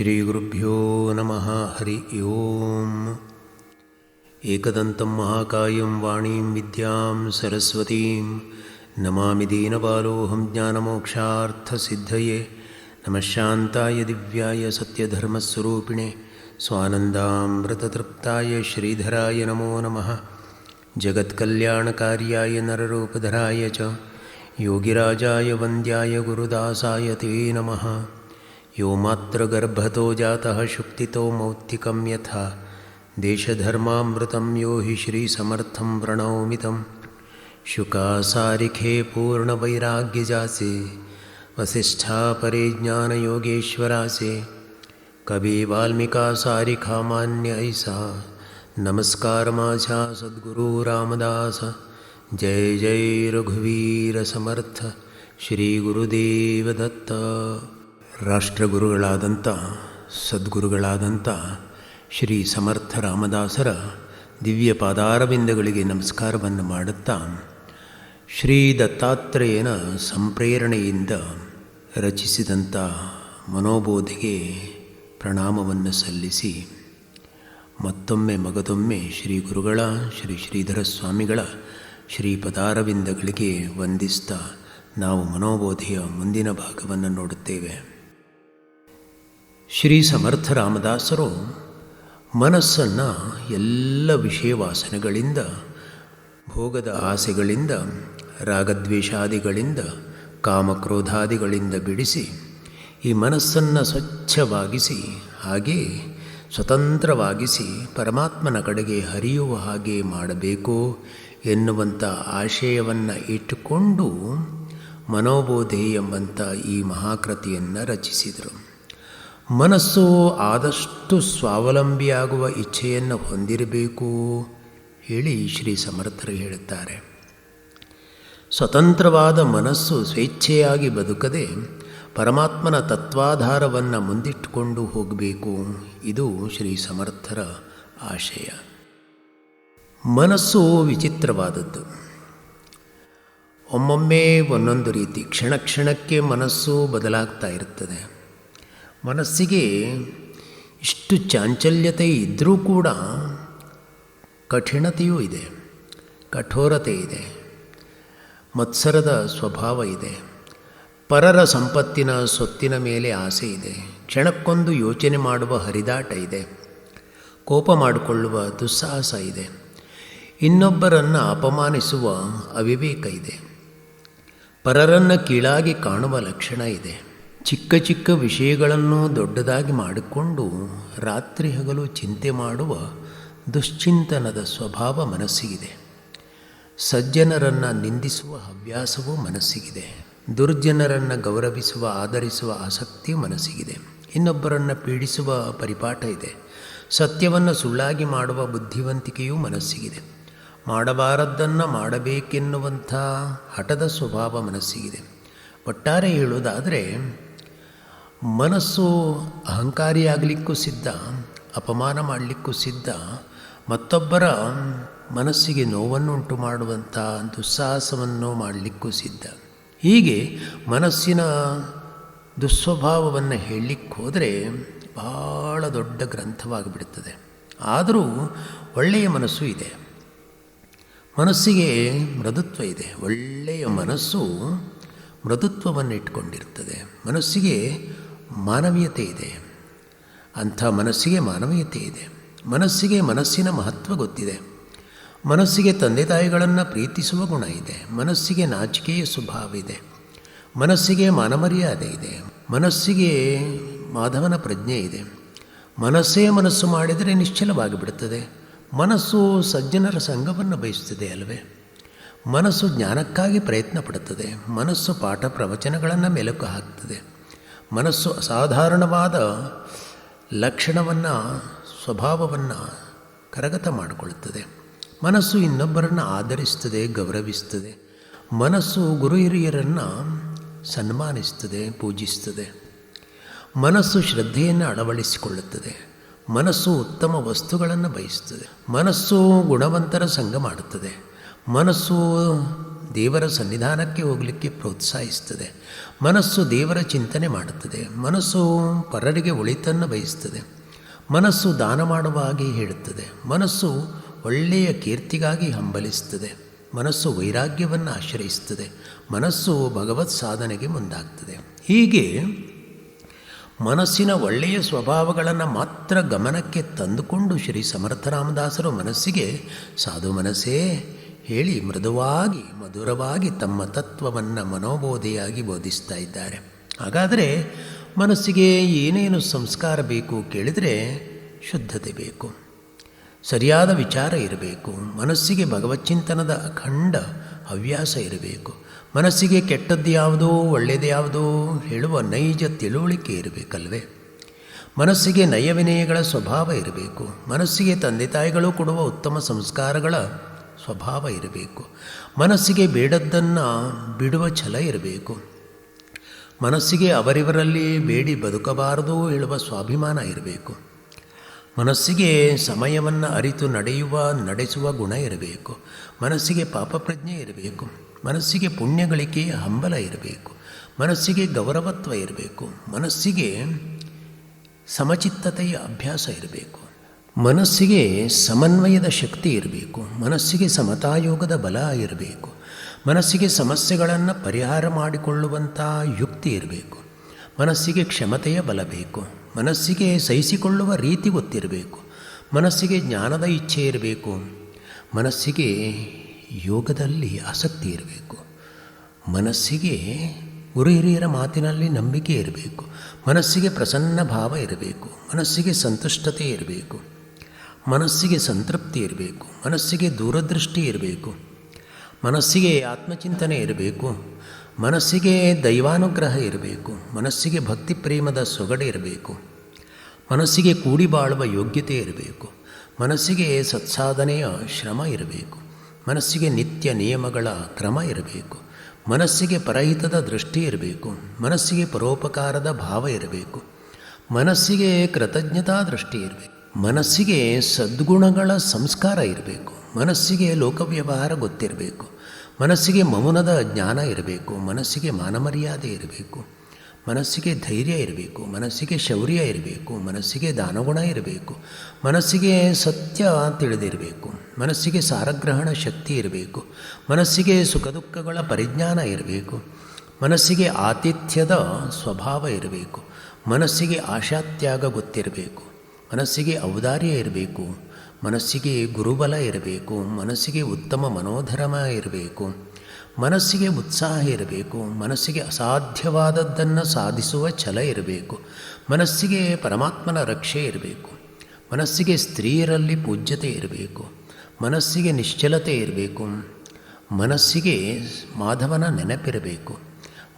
ಶ್ರೀಗುರುಭ್ಯೋ ನಮಃ. ಹರಿ ಓಂ. ಏಕದಂತಂ ಮಹಾಕಾಯಂ ವಾಣೀಂ ವಿದ್ಯಾಂ ಸರಸ್ವತೀಂ ನಮಾಮಿ ದೀನಬಾಲೋಹಂ ಜ್ಞಾನಮೋಕ್ಷಾರ್ಥಸಿದ್ಧಯೇ. ನಮಃ ಶಾಂತಾಯ ದಿವ್ಯಾಯ ಸತ್ಯಧರ್ಮಸ್ವರೂಪಿಣೆ ಸ್ವಾನಂದಾಮೃತತೃಪ್ತಾಯ ಶ್ರೀಧರಾಯ ನಮೋ ನಮಃ. ಜಗತ್ಕಲ್ಯಾಣಕಾರ್ಯಾಯ ನರರೂಪಧರಾಯ ಚ ಯೋಗಿರಾಜಾಯ ವಂದ್ಯಾಯ ಗುರುದಾಸಾಯ ತೇ ನಮಃ. ಯೋ ಮಾತ್ರ ಗರ್ಭತೋ ಜಾತಃ ಶುಕ್ತಿತೋ ಮೌಕ್ತಿಕಂ ಯಥಾ ದೇಶಧರ್ಮಾಮೃತಂ ಯೋ ಹಿ ಶ್ರೀ ಸಮರ್ಥಂ ಪ್ರಣೌಮಿ ತಂ. ಶುಕಾಸಾರಿಖೇ ಪೂರ್ಣವೈರಾಗ್ಯಜಾಸೆ ವಸಿಷ್ಠಾ ಪರೇ ಜ್ಞಾನಯೋಗೇಶ್ವರಾಸೆ. ಕವಿ ವಾಲ್ಮೀಕಾ ಸಾರಿಖಾ ಮಾನ್ಯ ಐಸಾ ನಮಸ್ಕಾರ ಮಾಛಾ ಸದ್ಗುರು ರಾಮದಾಸ. ಜಯ ಜಯ ರಘುವೀರ ಸಮರ್ಥ ಶ್ರೀ ಗುರುದೇವ ದತ್ತ. ರಾಷ್ಟ್ರಗುರುಗಳಾದಂಥ ಸದ್ಗುರುಗಳಾದಂಥ ಶ್ರೀ ಸಮರ್ಥ ರಾಮದಾಸರ ದಿವ್ಯ ಪಾದಾರವಿಂದಗಳಿಗೆ ನಮಸ್ಕಾರವನ್ನು ಮಾಡುತ್ತಾ, ಶ್ರೀ ದತ್ತಾತ್ರೇಯನ ಸಂಪ್ರೇರಣೆಯಿಂದ ರಚಿಸಿದಂಥ ಮನೋಬೋಧಿಗೆ ಪ್ರಣಾಮವನ್ನು ಸಲ್ಲಿಸಿ, ಮತ್ತೊಮ್ಮೆ ಮಗದೊಮ್ಮೆ ಶ್ರೀ ಗುರುಗಳ ಶ್ರೀ ಶ್ರೀಧರ ಸ್ವಾಮಿಗಳ ಶ್ರೀ ಪದಾರವಿಂದಗಳಿಗೆ ವಂದಿಸ್ತಾ ನಾವು ಮನೋಬೋಧಿಯ ಮುಂದಿನ ಭಾಗವನ್ನು ನೋಡುತ್ತೇವೆ. ಶ್ರೀ ಸಮರ್ಥ ರಾಮದಾಸರು ಮನಸ್ಸನ್ನು ಎಲ್ಲ ವಿಷಯ ವಾಸನೆಗಳಿಂದ, ಭೋಗದ ಆಸೆಗಳಿಂದ, ರಾಗದ್ವೇಷಾದಿಗಳಿಂದ, ಕಾಮಕ್ರೋಧಾದಿಗಳಿಂದ ಬಿಡಿಸಿ ಈ ಮನಸ್ಸನ್ನು ಸ್ವಚ್ಛವಾಗಿಸಿ, ಹಾಗೇ ಸ್ವತಂತ್ರವಾಗಿಸಿ ಪರಮಾತ್ಮನ ಕಡೆಗೆ ಹರಿಯುವ ಹಾಗೆ ಮಾಡಬೇಕು ಎನ್ನುವಂಥ ಆಶಯವನ್ನು ಇಟ್ಟುಕೊಂಡು ಮನೋಬೋಧಿ ಎಂಬಂಥ ಈ ಮಹಾಕೃತಿಯನ್ನು ರಚಿಸಿದರು. ಮನಸ್ಸು ಆದಷ್ಟು ಸ್ವಾವಲಂಬಿಯಾಗುವ ಇಚ್ಛೆಯನ್ನು ಹೊಂದಿರಬೇಕು ಹೇಳಿ ಶ್ರೀ ಸಮರ್ಥರು ಹೇಳುತ್ತಾರೆ. ಸ್ವತಂತ್ರವಾದ ಮನಸ್ಸು ಸ್ವೇಚ್ಛೆಯಾಗಿ ಬದುಕದೆ ಪರಮಾತ್ಮನ ತತ್ವಾಧಾರವನ್ನು ಮುಂದಿಟ್ಟುಕೊಂಡು ಹೋಗಬೇಕು. ಇದು ಶ್ರೀ ಸಮರ್ಥರ ಆಶಯ. ಮನಸ್ಸು ವಿಚಿತ್ರವಾದದ್ದು. ಒಮ್ಮೊಮ್ಮೆ ಒಂದೊಂದು ರೀತಿ, ಕ್ಷಣ ಕ್ಷಣಕ್ಕೆ ಮನಸ್ಸು ಬದಲಾಗ್ತಾ ಇರ್ತದೆ. ಮನಸ್ಸಿಗೆ ಇಷ್ಟು ಚಾಂಚಲ್ಯತೆ ಇದ್ದರೂ ಕೂಡ ಕಠಿಣತೆಯೂ ಇದೆ, ಕಠೋರತೆ ಇದೆ, ಮತ್ಸರದ ಸ್ವಭಾವ ಇದೆ, ಪರರ ಸಂಪತ್ತಿನ ಸೊತ್ತಿನ ಮೇಲೆ ಆಸೆ ಇದೆ, ಕ್ಷಣಕ್ಕೊಂದು ಯೋಚನೆ ಮಾಡುವ ಹರಿದಾಟ ಇದೆ, ಕೋಪ ಮಾಡಿಕೊಳ್ಳುವ ದುಸ್ಸಾಹಸ ಇದೆ, ಇನ್ನೊಬ್ಬರನ್ನು ಅಪಮಾನಿಸುವ ಅವಿವೇಕ ಇದೆ, ಪರರನ್ನು ಕೀಳಾಗಿ ಕಾಣುವ ಲಕ್ಷಣ ಇದೆ. ಚಿಕ್ಕ ಚಿಕ್ಕ ವಿಷಯಗಳನ್ನು ದೊಡ್ಡದಾಗಿ ಮಾಡಿಕೊಂಡು ರಾತ್ರಿ ಹಗಲು ಚಿಂತೆ ಮಾಡುವ ದುಶ್ಚಿಂತನದ ಸ್ವಭಾವ ಮನಸ್ಸಿಗಿದೆ. ಸಜ್ಜನರನ್ನು ನಿಂದಿಸುವ ಹವ್ಯಾಸವೂ ಮನಸ್ಸಿಗಿದೆ. ದುರ್ಜನರನ್ನು ಗೌರವಿಸುವ, ಆದರಿಸುವ ಆಸಕ್ತಿಯೂ ಮನಸ್ಸಿಗಿದೆ. ಇನ್ನೊಬ್ಬರನ್ನು ಪೀಡಿಸುವ ಪರಿಪಾಠ ಇದೆ. ಸತ್ಯವನ್ನು ಸುಳ್ಳಾಗಿ ಮಾಡುವ ಬುದ್ಧಿವಂತಿಕೆಯೂ ಮನಸ್ಸಿಗಿದೆ. ಮಾಡಬಾರದ್ದನ್ನು ಮಾಡಬೇಕೆನ್ನುವಂಥ ಹಠದ ಸ್ವಭಾವ ಮನಸ್ಸಿಗಿದೆ. ಒಟ್ಟಾರೆ ಹೇಳುವುದಾದರೆ ಮನಸ್ಸು ಅಹಂಕಾರಿಯಾಗಲಿಕ್ಕೂ ಸಿದ್ಧ, ಅಪಮಾನ ಮಾಡಲಿಕ್ಕೂ ಸಿದ್ಧ, ಮತ್ತೊಬ್ಬರ ಮನಸ್ಸಿಗೆ ನೋವನ್ನುಂಟು ಮಾಡುವಂಥ ದುಸ್ಸಾಹಸವನ್ನು ಮಾಡಲಿಕ್ಕೂ ಸಿದ್ಧ. ಹೀಗೆ ಮನಸ್ಸಿನ ದುಸ್ವಭಾವವನ್ನು ಹೇಳಲಿಕ್ಕೆ ಹೋದರೆ ಬಹಳ ದೊಡ್ಡ ಗ್ರಂಥವಾಗಿಬಿಡುತ್ತದೆ. ಆದರೂ ಒಳ್ಳೆಯ ಮನಸ್ಸು ಇದೆ, ಮನಸ್ಸಿಗೆ ಮೃದುತ್ವ ಇದೆ. ಒಳ್ಳೆಯ ಮನಸ್ಸು ಮೃದುತ್ವವನ್ನು ಇಟ್ಕೊಂಡಿರ್ತದೆ. ಮನಸ್ಸಿಗೆ ಮಾನವೀಯತೆ ಇದೆ. ಅಂಥ ಮನಸ್ಸಿಗೆ ಮಾನವೀಯತೆ ಇದೆ. ಮನಸ್ಸಿಗೆ ಮನಸ್ಸಿನ ಮಹತ್ವ ಗೊತ್ತಿದೆ. ಮನಸ್ಸಿಗೆ ತಂದೆ ತಾಯಿಗಳನ್ನು ಪ್ರೀತಿಸುವ ಗುಣ ಇದೆ. ಮನಸ್ಸಿಗೆ ನಾಚಿಕೆಯ ಸ್ವಭಾವ ಇದೆ. ಮನಸ್ಸಿಗೆ ಮಾನಮರ್ಯಾದೆ ಇದೆ. ಮನಸ್ಸಿಗೆ ಮಾಧವನ ಪ್ರಜ್ಞೆ ಇದೆ. ಮನಸ್ಸೇ ಮನಸ್ಸು ಮಾಡಿದರೆ ನಿಶ್ಚಲವಾಗಿ ಬಿಡುತ್ತದೆ. ಮನಸ್ಸು ಸಜ್ಜನರ ಸಂಘವನ್ನು ಬಯಸುತ್ತದೆ ಅಲ್ಲವೇ? ಮನಸ್ಸು ಜ್ಞಾನಕ್ಕಾಗಿ ಪ್ರಯತ್ನ ಪಡುತ್ತದೆ. ಮನಸ್ಸು ಪಾಠ ಪ್ರವಚನಗಳನ್ನು ಮೆಲುಕು ಹಾಕ್ತದೆ. ಮನಸ್ಸು ಅಸಾಧಾರಣವಾದ ಲಕ್ಷಣವನ್ನು, ಸ್ವಭಾವವನ್ನು ಕರಗತ ಮಾಡಿಕೊಳ್ಳುತ್ತದೆ. ಮನಸ್ಸು ಇನ್ನೊಬ್ಬರನ್ನು ಆದರಿಸ್ತದೆ, ಗೌರವಿಸ್ತದೆ. ಮನಸ್ಸು ಗುರು ಹಿರಿಯರನ್ನು ಸನ್ಮಾನಿಸ್ತದೆ, ಪೂಜಿಸ್ತದೆ. ಮನಸ್ಸು ಶ್ರದ್ಧೆಯನ್ನು ಅಳವಡಿಸಿಕೊಳ್ಳುತ್ತದೆ. ಮನಸ್ಸು ಉತ್ತಮ ವಸ್ತುಗಳನ್ನು ಬಯಸ್ತದೆ. ಮನಸ್ಸು ಗುಣವಂತರ ಸಂಘ ಮಾಡುತ್ತದೆ. ಮನಸ್ಸು ದೇವರ ಸನ್ನಿಧಾನಕ್ಕೆ ಹೋಗಲಿಕ್ಕೆ ಪ್ರೋತ್ಸಾಹಿಸ್ತದೆ. ಮನಸ್ಸು ದೇವರ ಚಿಂತನೆ ಮಾಡುತ್ತದೆ. ಮನಸ್ಸು ಪರರಿಗೆ ಒಳಿತನ್ನು ಬಯಸ್ತದೆ. ಮನಸ್ಸು ದಾನ ಮಾಡುವ ಹಾಗೆ ಹೇಳುತ್ತದೆ. ಮನಸ್ಸು ಒಳ್ಳೆಯ ಕೀರ್ತಿಗಾಗಿ ಹಂಬಲಿಸ್ತದೆ. ಮನಸ್ಸು ವೈರಾಗ್ಯವನ್ನು ಆಶ್ರಯಿಸ್ತದೆ. ಮನಸ್ಸು ಭಗವತ್ ಸಾಧನೆಗೆ ಮುಂದಾಗ್ತದೆ. ಹೀಗೆ ಮನಸ್ಸಿನ ಒಳ್ಳೆಯ ಸ್ವಭಾವಗಳನ್ನು ಮಾತ್ರ ಗಮನಕ್ಕೆ ತಂದುಕೊಂಡು ಶ್ರೀ ಸಮರ್ಥರಾಮದಾಸರು ಮನಸ್ಸಿಗೆ ಸಾಧು ಮನಸ್ಸೇ ಹೇಳಿ ಮೃದುವಾಗಿ ಮಧುರವಾಗಿ ತಮ್ಮ ತತ್ವವನ್ನು ಮನೋಬೋಧೆಯಾಗಿ ಬೋಧಿಸ್ತಾ ಇದ್ದಾರೆ. ಹಾಗಾದರೆ ಮನಸ್ಸಿಗೆ ಏನೇನು ಸಂಸ್ಕಾರ ಬೇಕು ಕೇಳಿದರೆ ಶುದ್ಧತೆ ಬೇಕು, ಸರಿಯಾದ ವಿಚಾರ ಇರಬೇಕು. ಮನಸ್ಸಿಗೆ ಭಗವಚ್ಚಿಂತನದ ಅಖಂಡ ಹವ್ಯಾಸ ಇರಬೇಕು. ಮನಸ್ಸಿಗೆ ಕೆಟ್ಟದ್ದು ಯಾವುದೋ ಒಳ್ಳೆಯದು ಯಾವುದೋ ಹೇಳುವ ನೈಜ ತಿಳುವಳಿಕೆ ಇರಬೇಕಲ್ವೇ. ಮನಸ್ಸಿಗೆ ನಯವಿನಯಗಳ ಸ್ವಭಾವ ಇರಬೇಕು. ಮನಸ್ಸಿಗೆ ತಂದೆ ತಾಯಿಗಳು ಕೊಡುವ ಉತ್ತಮ ಸಂಸ್ಕಾರಗಳ ಸ್ವಭಾವ ಇರಬೇಕು. ಮನಸ್ಸಿಗೆ ಬೇಡದ್ದನ್ನು ಬಿಡುವ ಛಲ ಇರಬೇಕು. ಮನಸ್ಸಿಗೆ ಅವರಿವರಲ್ಲಿ ಬೇಡಿ ಬದುಕಬಾರದು ಹೇಳುವ ಸ್ವಾಭಿಮಾನ ಇರಬೇಕು. ಮನಸ್ಸಿಗೆ ಸಮಯವನ್ನು ಅರಿತು ನಡೆಸುವ ಗುಣ ಇರಬೇಕು. ಮನಸ್ಸಿಗೆ ಪಾಪಪ್ರಜ್ಞೆ ಇರಬೇಕು. ಮನಸ್ಸಿಗೆ ಪುಣ್ಯಗಳಿಕೆಯ ಹಂಬಲ ಇರಬೇಕು. ಮನಸ್ಸಿಗೆ ಗೌರವತ್ವ ಇರಬೇಕು. ಮನಸ್ಸಿಗೆ ಸಮಚಿತ್ತತೆಯ ಅಭ್ಯಾಸ ಇರಬೇಕು. ಮನಸ್ಸಿಗೆ ಸಮನ್ವಯದ ಶಕ್ತಿ ಇರಬೇಕು. ಮನಸ್ಸಿಗೆ ಸಮತಾಯೋಗದ ಬಲ ಇರಬೇಕು. ಮನಸ್ಸಿಗೆ ಸಮಸ್ಯೆಗಳನ್ನು ಪರಿಹಾರ ಮಾಡಿಕೊಳ್ಳುವಂಥ ಯುಕ್ತಿ ಇರಬೇಕು. ಮನಸ್ಸಿಗೆ ಕ್ಷಮತೆಯ ಬಲ ಬೇಕು. ಮನಸ್ಸಿಗೆ ಸಹಿಸಿಕೊಳ್ಳುವ ರೀತಿ ಗೊತ್ತಿರಬೇಕು. ಮನಸ್ಸಿಗೆ ಜ್ಞಾನದ ಇಚ್ಛೆ ಇರಬೇಕು. ಮನಸ್ಸಿಗೆ ಯೋಗದಲ್ಲಿ ಆಸಕ್ತಿ ಇರಬೇಕು. ಮನಸ್ಸಿಗೆ ಗುರು ಹಿರಿಯರ ಮಾತಿನಲ್ಲಿ ನಂಬಿಕೆ ಇರಬೇಕು. ಮನಸ್ಸಿಗೆ ಪ್ರಸನ್ನ ಭಾವ ಇರಬೇಕು. ಮನಸ್ಸಿಗೆ ಸಂತುಷ್ಟತೆ ಇರಬೇಕು. ಮನಸ್ಸಿಗೆ ಸಂತೃಪ್ತಿ ಇರಬೇಕು. ಮನಸ್ಸಿಗೆ ದೂರದೃಷ್ಟಿ ಇರಬೇಕು. ಮನಸ್ಸಿಗೆ ಆತ್ಮಚಿಂತನೆ ಇರಬೇಕು. ಮನಸ್ಸಿಗೆ ದೈವಾನುಗ್ರಹ ಇರಬೇಕು. ಮನಸ್ಸಿಗೆ ಭಕ್ತಿ ಪ್ರೇಮದ ಸೊಗಡೆ ಇರಬೇಕು. ಮನಸ್ಸಿಗೆ ಕೂಡಿ ಬಾಳುವ ಯೋಗ್ಯತೆ ಇರಬೇಕು. ಮನಸ್ಸಿಗೆ ಸತ್ಸಾಧನೆಯ ಶ್ರಮ ಇರಬೇಕು. ಮನಸ್ಸಿಗೆ ನಿತ್ಯ ನಿಯಮಗಳ ಕ್ರಮ ಇರಬೇಕು. ಮನಸ್ಸಿಗೆ ಪರಹಿತದ ದೃಷ್ಟಿ ಇರಬೇಕು. ಮನಸ್ಸಿಗೆ ಪರೋಪಕಾರದ ಭಾವ ಇರಬೇಕು. ಮನಸ್ಸಿಗೆ ಕೃತಜ್ಞತಾ ದೃಷ್ಟಿ ಇರಬೇಕು. ಮನಸ್ಸಿಗೆ ಸದ್ಗುಣಗಳ ಸಂಸ್ಕಾರ ಇರಬೇಕು. ಮನಸ್ಸಿಗೆ ಲೋಕವ್ಯವಹಾರ ಗೊತ್ತಿರಬೇಕು. ಮನಸ್ಸಿಗೆ ಮೌನದ ಜ್ಞಾನ ಇರಬೇಕು. ಮನಸ್ಸಿಗೆ ಮಾನಮರ್ಯಾದೆ ಇರಬೇಕು. ಮನಸ್ಸಿಗೆ ಧೈರ್ಯ ಇರಬೇಕು. ಮನಸ್ಸಿಗೆ ಶೌರ್ಯ ಇರಬೇಕು. ಮನಸ್ಸಿಗೆ ದಾನಗುಣ ಇರಬೇಕು. ಮನಸ್ಸಿಗೆ ಸತ್ಯ ತಿಳಿದಿರಬೇಕು. ಮನಸ್ಸಿಗೆ ಸಾರಗ್ರಹಣ ಶಕ್ತಿ ಇರಬೇಕು. ಮನಸ್ಸಿಗೆ ಸುಖ ದುಃಖಗಳ ಪರಿಜ್ಞಾನ ಇರಬೇಕು. ಮನಸ್ಸಿಗೆ ಆತಿಥ್ಯದ ಸ್ವಭಾವ ಇರಬೇಕು. ಮನಸ್ಸಿಗೆ ಆಶಾತ್ಯಾಗ ಗೊತ್ತಿರಬೇಕು. ಮನಸ್ಸಿಗೆ ಔದಾರ್ಯ ಇರಬೇಕು. ಮನಸ್ಸಿಗೆ ಗುರುಬಲ ಇರಬೇಕು. ಮನಸ್ಸಿಗೆ ಉತ್ತಮ ಮನೋಧರ್ಮ ಇರಬೇಕು. ಮನಸ್ಸಿಗೆ ಉತ್ಸಾಹ ಇರಬೇಕು. ಮನಸ್ಸಿಗೆ ಅಸಾಧ್ಯವಾದದ್ದನ್ನು ಸಾಧಿಸುವ ಛಲ ಇರಬೇಕು. ಮನಸ್ಸಿಗೆ ಪರಮಾತ್ಮನ ರಕ್ಷೆ ಇರಬೇಕು. ಮನಸ್ಸಿಗೆ ಸ್ತ್ರೀಯರಲ್ಲಿ ಪೂಜ್ಯತೆ ಇರಬೇಕು. ಮನಸ್ಸಿಗೆ ನಿಶ್ಚಲತೆ ಇರಬೇಕು. ಮನಸ್ಸಿಗೆ ಮಾಧವನ ನೆನಪಿರಬೇಕು.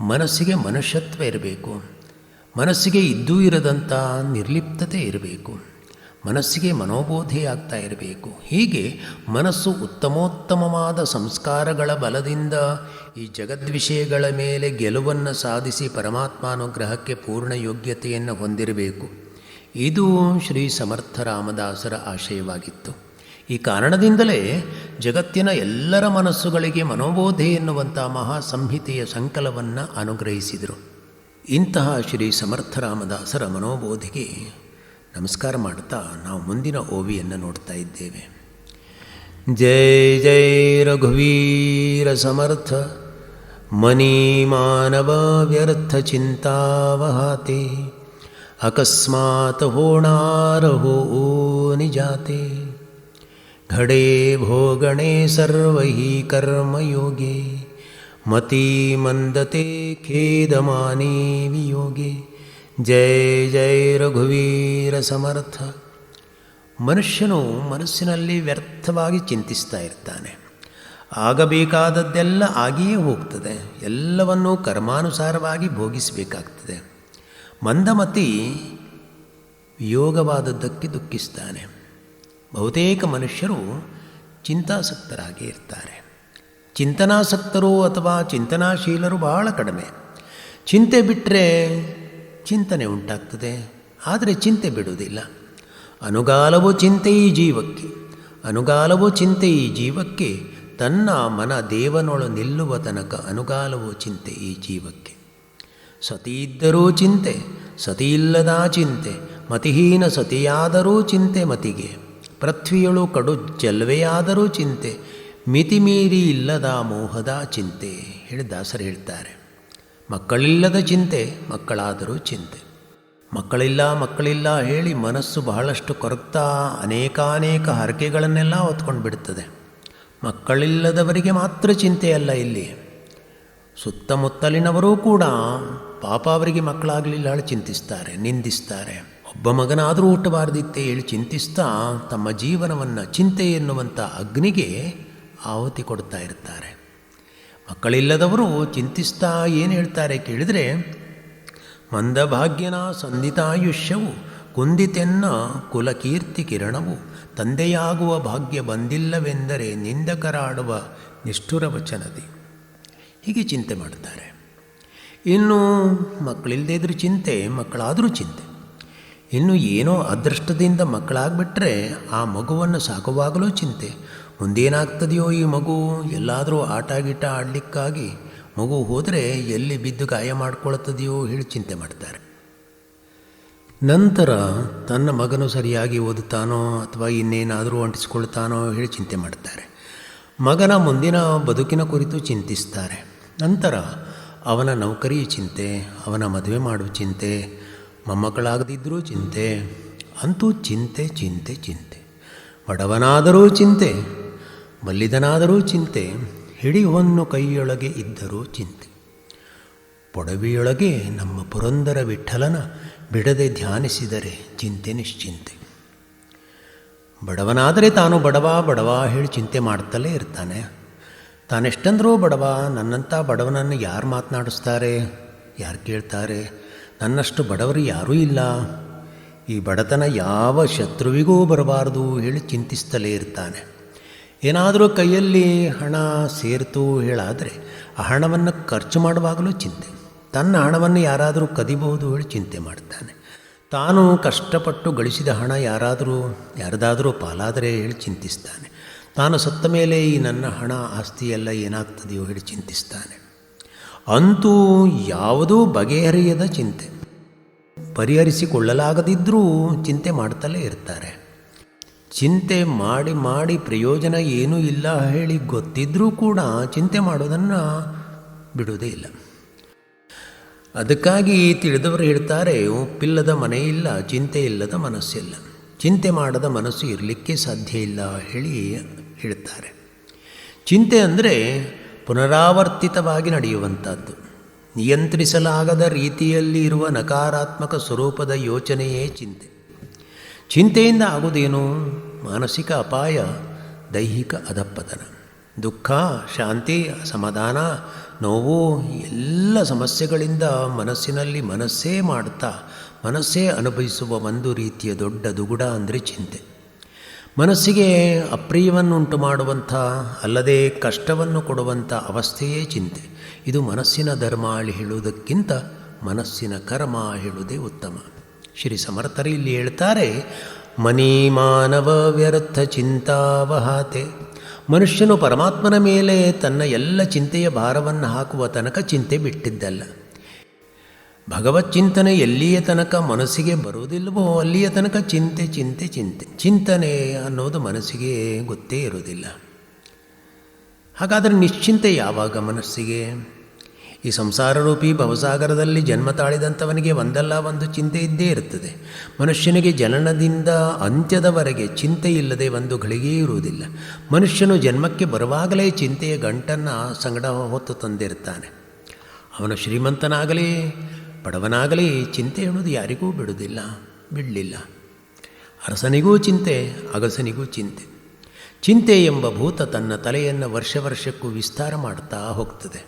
ಮನಸ್ಸಿಗೆ ಮನುಷ್ಯತ್ವ ಇರಬೇಕು. ಮನಸ್ಸಿಗೆ ಇದ್ದೂ ಇರದಂಥ ನಿರ್ಲಿಪ್ತತೆ ಇರಬೇಕು. ಮನಸ್ಸಿಗೆ ಮನೋಬೋಧೆಯಾಗ್ತಾ ಇರಬೇಕು. ಹೀಗೆ ಮನಸ್ಸು ಉತ್ತಮೋತ್ತಮವಾದ ಸಂಸ್ಕಾರಗಳ ಬಲದಿಂದ ಈ ಜಗದ್ವಿಷಯಗಳ ಮೇಲೆ ಗೆಲುವನ್ನು ಸಾಧಿಸಿ ಪರಮಾತ್ಮಾನುಗ್ರಹಕ್ಕೆ ಪೂರ್ಣ ಯೋಗ್ಯತೆಯನ್ನು ಹೊಂದಿರಬೇಕು. ಇದು ಶ್ರೀ ಸಮರ್ಥ ರಾಮದಾಸರ ಆಶಯವಾಗಿತ್ತು. ಈ ಕಾರಣದಿಂದಲೇ ಜಗತ್ತಿನ ಎಲ್ಲರ ಮನಸ್ಸುಗಳಿಗೆ ಮನೋಬೋಧೆ ಎನ್ನುವಂಥ ಮಹಾ ಸಂಹಿತೆಯ ಸಂಕಲವನ್ನು ಅನುಗ್ರಹಿಸಿದರು. ಇಂತಹ ಶ್ರೀ ಸಮರ್ಥ ರಾಮದಾಸರ ಮನೋಬೋಧಿಗೆ ನಮಸ್ಕಾರ ಮಾಡುತ್ತಾ ನಾವು ಮುಂದಿನ ಓವಿಯನ್ನು ನೋಡ್ತಾ ಇದ್ದೇವೆ. ಜೈ ಜೈ ರಘುವೀರ ಸಮರ್ಥ ಮನಿ ಮಾನವ ವ್ಯರ್ಥ ಚಿಂತಾವಹಾತೆ ಅಕಸ್ಮಾತ್ ಹೋಣಾರಹೋ ನಿಜಾತೆ घड़े भोगणे सर्वहि कर्मयोगे मति मंदते खेदमाने वियोगे. ಜೈ ಜೈ ರಘುವೀರ ಸಮರ್ಥ. ಮನುಷ್ಯನು ಮನಸ್ಸಿನಲ್ಲಿ ವ್ಯರ್ಥವಾಗಿ ಚಿಂತಿಸ್ತಾ ಇರ್ತಾನೆ. ಆಗಬೇಕಾದದ್ದೆಲ್ಲ ಆಗಿಯೇ ಹೋಗ್ತದೆ. ಎಲ್ಲವನ್ನೂ ಕರ್ಮಾನುಸಾರವಾಗಿ ಭೋಗಿಸಬೇಕಾಗ್ತದೆ. ಮಂದಮತಿ ವಿಯೋಗವಾದದ್ದಕ್ಕೆ ದುಃಖಿಸ್ತಾನೆ. ಬಹುತೇಕ ಮನುಷ್ಯರು ಚಿಂತಾಸಕ್ತರಾಗಿ ಇರ್ತಾರೆ. ಚಿಂತನಾಸಕ್ತರು ಅಥವಾ ಚಿಂತನಾಶೀಲರು ಬಹಳ ಕಡಿಮೆ. ಚಿಂತೆ ಬಿಟ್ಟರೆ ಚಿಂತನೆ ಉಂಟಾಗ್ತದೆ, ಆದರೆ ಚಿಂತೆ ಬಿಡುವುದಿಲ್ಲ. ಅನುಗಾಲವೋ ಚಿಂತೆ ಈ ಜೀವಕ್ಕೆ, ಅನುಗಾಲವೋ ಚಿಂತೆ ಈ ಜೀವಕ್ಕೆ ತನ್ನ ಮನ ದೇವನೊಳು ನಿಲ್ಲುವ ತನಕ ಅನುಗಾಲವು ಚಿಂತೆ ಈ ಜೀವಕ್ಕೆ. ಸತಿ ಇದ್ದರೂ ಚಿಂತೆ, ಸತಿ ಇಲ್ಲದ ಚಿಂತೆ, ಮತಿಹೀನ ಸತಿಯಾದರೂ ಚಿಂತೆ ಮತಿಗೆ, ಪೃಥ್ವಿಯಳು ಕಡು ಜಲ್ವೆಯಾದರೂ ಚಿಂತೆ, ಮಿತಿಮೀರಿ ಇಲ್ಲದ ಮೋಹದ ಚಿಂತೆ ಹೇಳಿ ದಾಸರು ಹೇಳ್ತಾರೆ. ಮಕ್ಕಳಿಲ್ಲದ ಚಿಂತೆ, ಮಕ್ಕಳಾದರೂ ಚಿಂತೆ. ಮಕ್ಕಳಿಲ್ಲ ಹೇಳಿ ಮನಸ್ಸು ಬಹಳಷ್ಟು ಕೊರಗ್ತಾ ಅನೇಕಾನೇಕ ಹರಕೆಗಳನ್ನೆಲ್ಲ ಹೊತ್ಕೊಂಡು ಬಿಡುತ್ತದೆ. ಮಕ್ಕಳಿಲ್ಲದವರಿಗೆ ಮಾತ್ರ ಚಿಂತೆಯಲ್ಲ, ಇಲ್ಲಿ ಸುತ್ತಮುತ್ತಲಿನವರೂ ಕೂಡ ಪಾಪ ಅವರಿಗೆ ಮಕ್ಕಳಾಗಲಿಲ್ಲ ಹೇಳಿ ಚಿಂತಿಸ್ತಾರೆ, ನಿಂದಿಸ್ತಾರೆ. ಒಬ್ಬ ಮಗನಾದರೂ ಹುಟ್ಟಬಾರ್ದಿತ್ತೆ ಹೇಳಿ ಚಿಂತಿಸ್ತಾ ತಮ್ಮ ಜೀವನವನ್ನು ಚಿಂತೆ ಎನ್ನುವಂಥ ಅಗ್ನಿಗೆ ಆಹುತಿ ಕೊಡ್ತಾ ಇರ್ತಾರೆ. ಮಕ್ಕಳಿಲ್ಲದವರು ಚಿಂತಿಸ್ತಾ ಏನು ಹೇಳ್ತಾರೆ ಕೇಳಿದರೆ, ಮಂದಭಾಗ್ಯನ ಸಂಧಿತಾಯುಷ್ಯವು ಕುಂದಿತೆನ್ನ ಕುಲಕೀರ್ತಿ ಕಿರಣವು, ತಂದೆಯಾಗುವ ಭಾಗ್ಯ ಬಂದಿಲ್ಲವೆಂದರೆ ನಿಂದಕರಾಡುವ ನಿಷ್ಠುರ ವಚನದಿ. ಹೀಗೆ ಚಿಂತೆ ಮಾಡ್ತಾರೆ. ಇನ್ನು ಮಕ್ಕಳಿಲ್ಲದೇ ಇದ್ರೂ ಚಿಂತೆ, ಮಕ್ಕಳಾದರೂ ಚಿಂತೆ. ಇನ್ನು ಏನೋ ಅದೃಷ್ಟದಿಂದ ಮಕ್ಕಳಾಗ್ಬಿಟ್ರೆ ಆ ಮಗುವನ್ನು ಸಾಕುವಾಗಲೂ ಚಿಂತೆ. ಮುಂದೇನಾಗ್ತದೆಯೋ ಈ ಮಗು, ಎಲ್ಲಾದರೂ ಆಟ ಗೀಟ ಆಡಲಿಕ್ಕಾಗಿ ಮಗು ಹೋದರೆ ಎಲ್ಲಿ ಬಿದ್ದು ಗಾಯ ಮಾಡ್ಕೊಳ್ತದೆಯೋ ಹೇಳಿ ಚಿಂತೆ ಮಾಡ್ತಾರೆ. ನಂತರ ತನ್ನ ಮಗನು ಸರಿಯಾಗಿ ಓದುತ್ತಾನೋ ಅಥವಾ ಇನ್ನೇನಾದರೂ ಅಂಟಿಸ್ಕೊಳ್ತಾನೋ ಹೇಳಿ ಚಿಂತೆ ಮಾಡ್ತಾರೆ. ಮಗನ ಮುಂದಿನ ಬದುಕಿನ ಕುರಿತು ಚಿಂತಿಸ್ತಾರೆ. ನಂತರ ಅವನ ನೌಕರಿ ಚಿಂತೆ, ಅವನ ಮದುವೆ ಮಾಡುವ ಚಿಂತೆ, ಮೊಮ್ಮಕ್ಕಳಾಗದಿದ್ದರೂ ಚಿಂತೆ. ಅಂತೂ ಚಿಂತೆ ಚಿಂತೆ ಚಿಂತೆ. ಬಡವನಾದರೂ ಚಿಂತೆ, ಬಲ್ಲಿದನಾದರೂ ಚಿಂತೆ, ಹಿಡಿಹೊನ್ನು ಕೈಯೊಳಗೆ ಇದ್ದರೂ ಚಿಂತೆ. ಪೊಡವಿಯೊಳಗೆ ನಮ್ಮ ಪುರಂದರ ವಿಠಲನ ಬಿಡದೆ ಧ್ಯಾನಿಸಿದರೆ ಚಿಂತೆ ನಿಶ್ಚಿಂತೆ. ಬಡವನಾದರೆ ತಾನು ಬಡವ ಹೇಳಿ ಚಿಂತೆ ಮಾಡ್ತಲೇ ಇರ್ತಾನೆ. ತಾನೆಷ್ಟಂದ್ರೂ ಬಡವ, ನನ್ನಂಥ ಬಡವನನ್ನು ಯಾರು ಮಾತನಾಡಿಸ್ತಾರೆ, ಯಾರು ಕೇಳ್ತಾರೆ, ನನ್ನಷ್ಟು ಬಡವರು ಯಾರೂ ಇಲ್ಲ, ಈ ಬಡತನ ಯಾವ ಶತ್ರುವಿಗೂ ಬರಬಾರ್ದು ಹೇಳಿ ಚಿಂತಿಸ್ತಲೇ ಇರ್ತಾನೆ. ಏನಾದರೂ ಕೈಯಲ್ಲಿ ಹಣ ಸೇರಿತು ಹೇಳಾದರೆ ಆ ಹಣವನ್ನು ಖರ್ಚು ಮಾಡುವಾಗಲೂ ಚಿಂತೆ. ತನ್ನ ಹಣವನ್ನು ಯಾರಾದರೂ ಕದಿಬಹುದು ಹೇಳಿ ಚಿಂತೆ ಮಾಡ್ತಾನೆ. ತಾನು ಕಷ್ಟಪಟ್ಟು ಗಳಿಸಿದ ಹಣ ಯಾರದಾದರೂ ಪಾಲಾದರೆ ಹೇಳಿ ಚಿಂತಿಸ್ತಾನೆ. ತಾನು ಸತ್ತ ಮೇಲೆ ಈ ನನ್ನ ಹಣ ಆಸ್ತಿಯೆಲ್ಲ ಏನಾಗ್ತದೆಯೋ ಹೇಳಿ ಚಿಂತಿಸ್ತಾನೆ. ಅಂತೂ ಯಾವುದೂ ಬಗೆಹರಿಯದ ಚಿಂತೆ. ಪರಿಹರಿಸಿಕೊಳ್ಳಲಾಗದಿದ್ದರೂ ಚಿಂತೆ ಮಾಡ್ತಲೇ ಇರ್ತಾರೆ. ಚಿಂತೆ ಮಾಡಿ ಮಾಡಿ ಪ್ರಯೋಜನ ಏನೂ ಇಲ್ಲ ಹೇಳಿ ಗೊತ್ತಿದ್ದರೂ ಕೂಡ ಚಿಂತೆ ಮಾಡೋದನ್ನು ಬಿಡುವುದೇ ಇಲ್ಲ. ಅದಕ್ಕಾಗಿ ತಿಳಿದವರು ಹೇಳ್ತಾರೆ, ಉಪ್ಪಿಲ್ಲದ ಮನೆ ಇಲ್ಲ, ಚಿಂತೆ ಇಲ್ಲದ ಮನಸ್ಸಿಲ್ಲ. ಚಿಂತೆ ಮಾಡದ ಮನಸ್ಸು ಇರಲಿಕ್ಕೆ ಸಾಧ್ಯ ಇಲ್ಲ ಹೇಳಿ ಹೇಳ್ತಾರೆ. ಚಿಂತೆ ಅಂದರೆ ಪುನರಾವರ್ತಿತವಾಗಿ ನಡೆಯುವಂಥದ್ದು. ನಿಯಂತ್ರಿಸಲಾಗದ ರೀತಿಯಲ್ಲಿ ಇರುವ ನಕಾರಾತ್ಮಕ ಸ್ವರೂಪದ ಯೋಚನೆಯೇ ಚಿಂತೆ. ಚಿಂತೆಯಿಂದ ಆಗುವುದೇನು? ಮಾನಸಿಕ ಅಪಾಯ, ದೈಹಿಕ ಅಧಪ್ಪತನ, ದುಃಖ, ಶಾಂತಿ, ಅಸಮಾಧಾನ, ನೋವು, ಎಲ್ಲ ಸಮಸ್ಯೆಗಳಿಂದ ಮನಸ್ಸಿನಲ್ಲಿ ಮನಸ್ಸೇ ಅನುಭವಿಸುವ ಒಂದು ರೀತಿಯ ದೊಡ್ಡ ದುಗುಡ ಅಂದರೆ ಚಿಂತೆ. ಮನಸ್ಸಿಗೆ ಅಪ್ರಿಯವನ್ನುಂಟು ಮಾಡುವಂಥ, ಅಲ್ಲದೆ ಕಷ್ಟವನ್ನು ಕೊಡುವಂಥ ಅವಸ್ಥೆಯೇ ಚಿಂತೆ. ಇದು ಮನಸ್ಸಿನ ಧರ್ಮ ಹೇಳುವುದಕ್ಕಿಂತ ಮನಸ್ಸಿನ ಕರ್ಮ ಹೇಳುವುದೇ ಉತ್ತಮ. ಶ್ರೀ ಸಮರ್ಥರು ಇಲ್ಲಿ ಹೇಳ್ತಾರೆ, ಮನಿ ಮಾನವ ವ್ಯರ್ಥ ಚಿಂತಾವಹಾತೆ. ಮನುಷ್ಯನು ಪರಮಾತ್ಮನ ಮೇಲೆ ತನ್ನ ಎಲ್ಲ ಚಿಂತೆಯ ಭಾರವನ್ನು ಹಾಕುವ ತನಕ ಚಿಂತೆ ಬಿಟ್ಟಿದ್ದಲ್ಲ. ಭಗವತ್ ಚಿಂತನೆ ಎಲ್ಲಿಯ ತನಕ ಮನಸ್ಸಿಗೆ ಬರುವುದಿಲ್ಲವೋ ಅಲ್ಲಿಯ ತನಕ ಚಿಂತೆ ಚಿಂತೆ ಚಿಂತೆ. ಚಿಂತನೆ ಅನ್ನೋದು ಮನಸ್ಸಿಗೆ ಗೊತ್ತೇ ಇರುವುದಿಲ್ಲ. ಹಾಗಾದರೆ ನಿಶ್ಚಿಂತೆ ಯಾವಾಗ ಮನಸ್ಸಿಗೆ? ಈ ಸಂಸಾರರೂಪಿ ಭವಸಾಗರದಲ್ಲಿ ಜನ್ಮ ತಾಳಿದಂಥವನಿಗೆ ಒಂದಲ್ಲ ಒಂದು ಚಿಂತೆ ಇದ್ದೇ ಇರುತ್ತದೆ. ಮನುಷ್ಯನಿಗೆ ಜನನದಿಂದ ಅಂತ್ಯದವರೆಗೆ ಚಿಂತೆ ಇಲ್ಲದೆ ಒಂದು ಘಳಿಗೆ ಇರುವುದಿಲ್ಲ. ಮನುಷ್ಯನು ಜನ್ಮಕ್ಕೆ ಬರುವಾಗಲೇ ಚಿಂತೆಯ ಗಂಟನ್ನು ಸಂಗಡ ಹೊತ್ತು ತಂದಿರ್ತಾನೆ. ಅವನು ಶ್ರೀಮಂತನಾಗಲಿ ಬಡವನಾಗಲಿ ಚಿಂತೆ ಎನ್ನುವುದು ಯಾರಿಗೂ ಬಿಡಲಿಲ್ಲ. ಅರಸನಿಗೂ ಚಿಂತೆ, ಅಗಸನಿಗೂ ಚಿಂತೆ. ಚಿಂತೆ ಎಂಬ ಭೂತ ತನ್ನ ತಲೆಯನ್ನು ವರ್ಷಕ್ಕೂ ವಿಸ್ತಾರ ಮಾಡ್ತಾ ಹೋಗ್ತದೆ.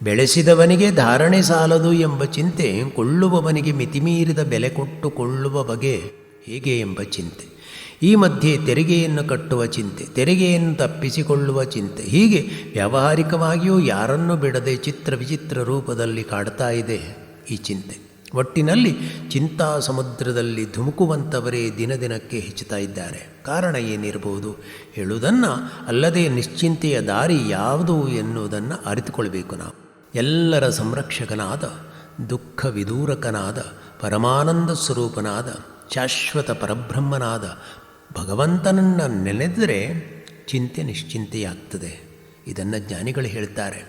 ಬೆಳೆಸಿದವನಿಗೆ ಧಾರಣೆ ಸಾಲದು ಎಂಬ ಚಿಂತೆ, ಕೊಳ್ಳುವವನಿಗೆ ಮಿತಿಮೀರಿದ ಬೆಲೆ ಕೊಟ್ಟು ಕೊಳ್ಳುವ ಬಗೆ ಹೇಗೆ ಎಂಬ ಚಿಂತೆ. ಈ ಮಧ್ಯೆ ತೆರಿಗೆಯನ್ನು ಕಟ್ಟುವ ಚಿಂತೆ, ತೆರಿಗೆಯನ್ನು ತಪ್ಪಿಸಿಕೊಳ್ಳುವ ಚಿಂತೆ. ಹೀಗೆ ವ್ಯಾವಹಾರಿಕವಾಗಿಯೂ ಯಾರನ್ನೂ ಬಿಡದೆ ಚಿತ್ರ ವಿಚಿತ್ರ ರೂಪದಲ್ಲಿ ಕಾಡ್ತಾ ಇದೆ ಈ ಚಿಂತೆ. ಒಟ್ಟಿನಲ್ಲಿ ಚಿಂತಾ ಸಮುದ್ರದಲ್ಲಿ ಧುಮುಕುವಂಥವರೇ ದಿನದಿನಕ್ಕೆ ಹೆಚ್ಚುತ್ತಾ ಇದ್ದಾರೆ. ಕಾರಣ ಏನಿರಬಹುದು ಹೇಳುವುದನ್ನು ಅಲ್ಲದೆ ನಿಶ್ಚಿಂತೆಯ ದಾರಿ ಯಾವುದು ಎನ್ನುವುದನ್ನು ಅರಿತುಕೊಳ್ಬೇಕು. ನಾವು ಎಲ್ಲರ ಸಂರಕ್ಷಕನಾದ, ದುಃಖ ವಿದೂರಕನಾದ, ಪರಮಾನಂದ ಸ್ವರೂಪನಾದ, ಶಾಶ್ವತ ಪರಬ್ರಹ್ಮನಾದ ಭಗವಂತನನ್ನು ನೆನೆದರೆ ಚಿಂತೆ ನಿಶ್ಚಿಂತೆಯಾಗ್ತದೆ. ಇದನ್ನು ಜ್ಞಾನಿಗಳು ಹೇಳ್ತಾರೆ.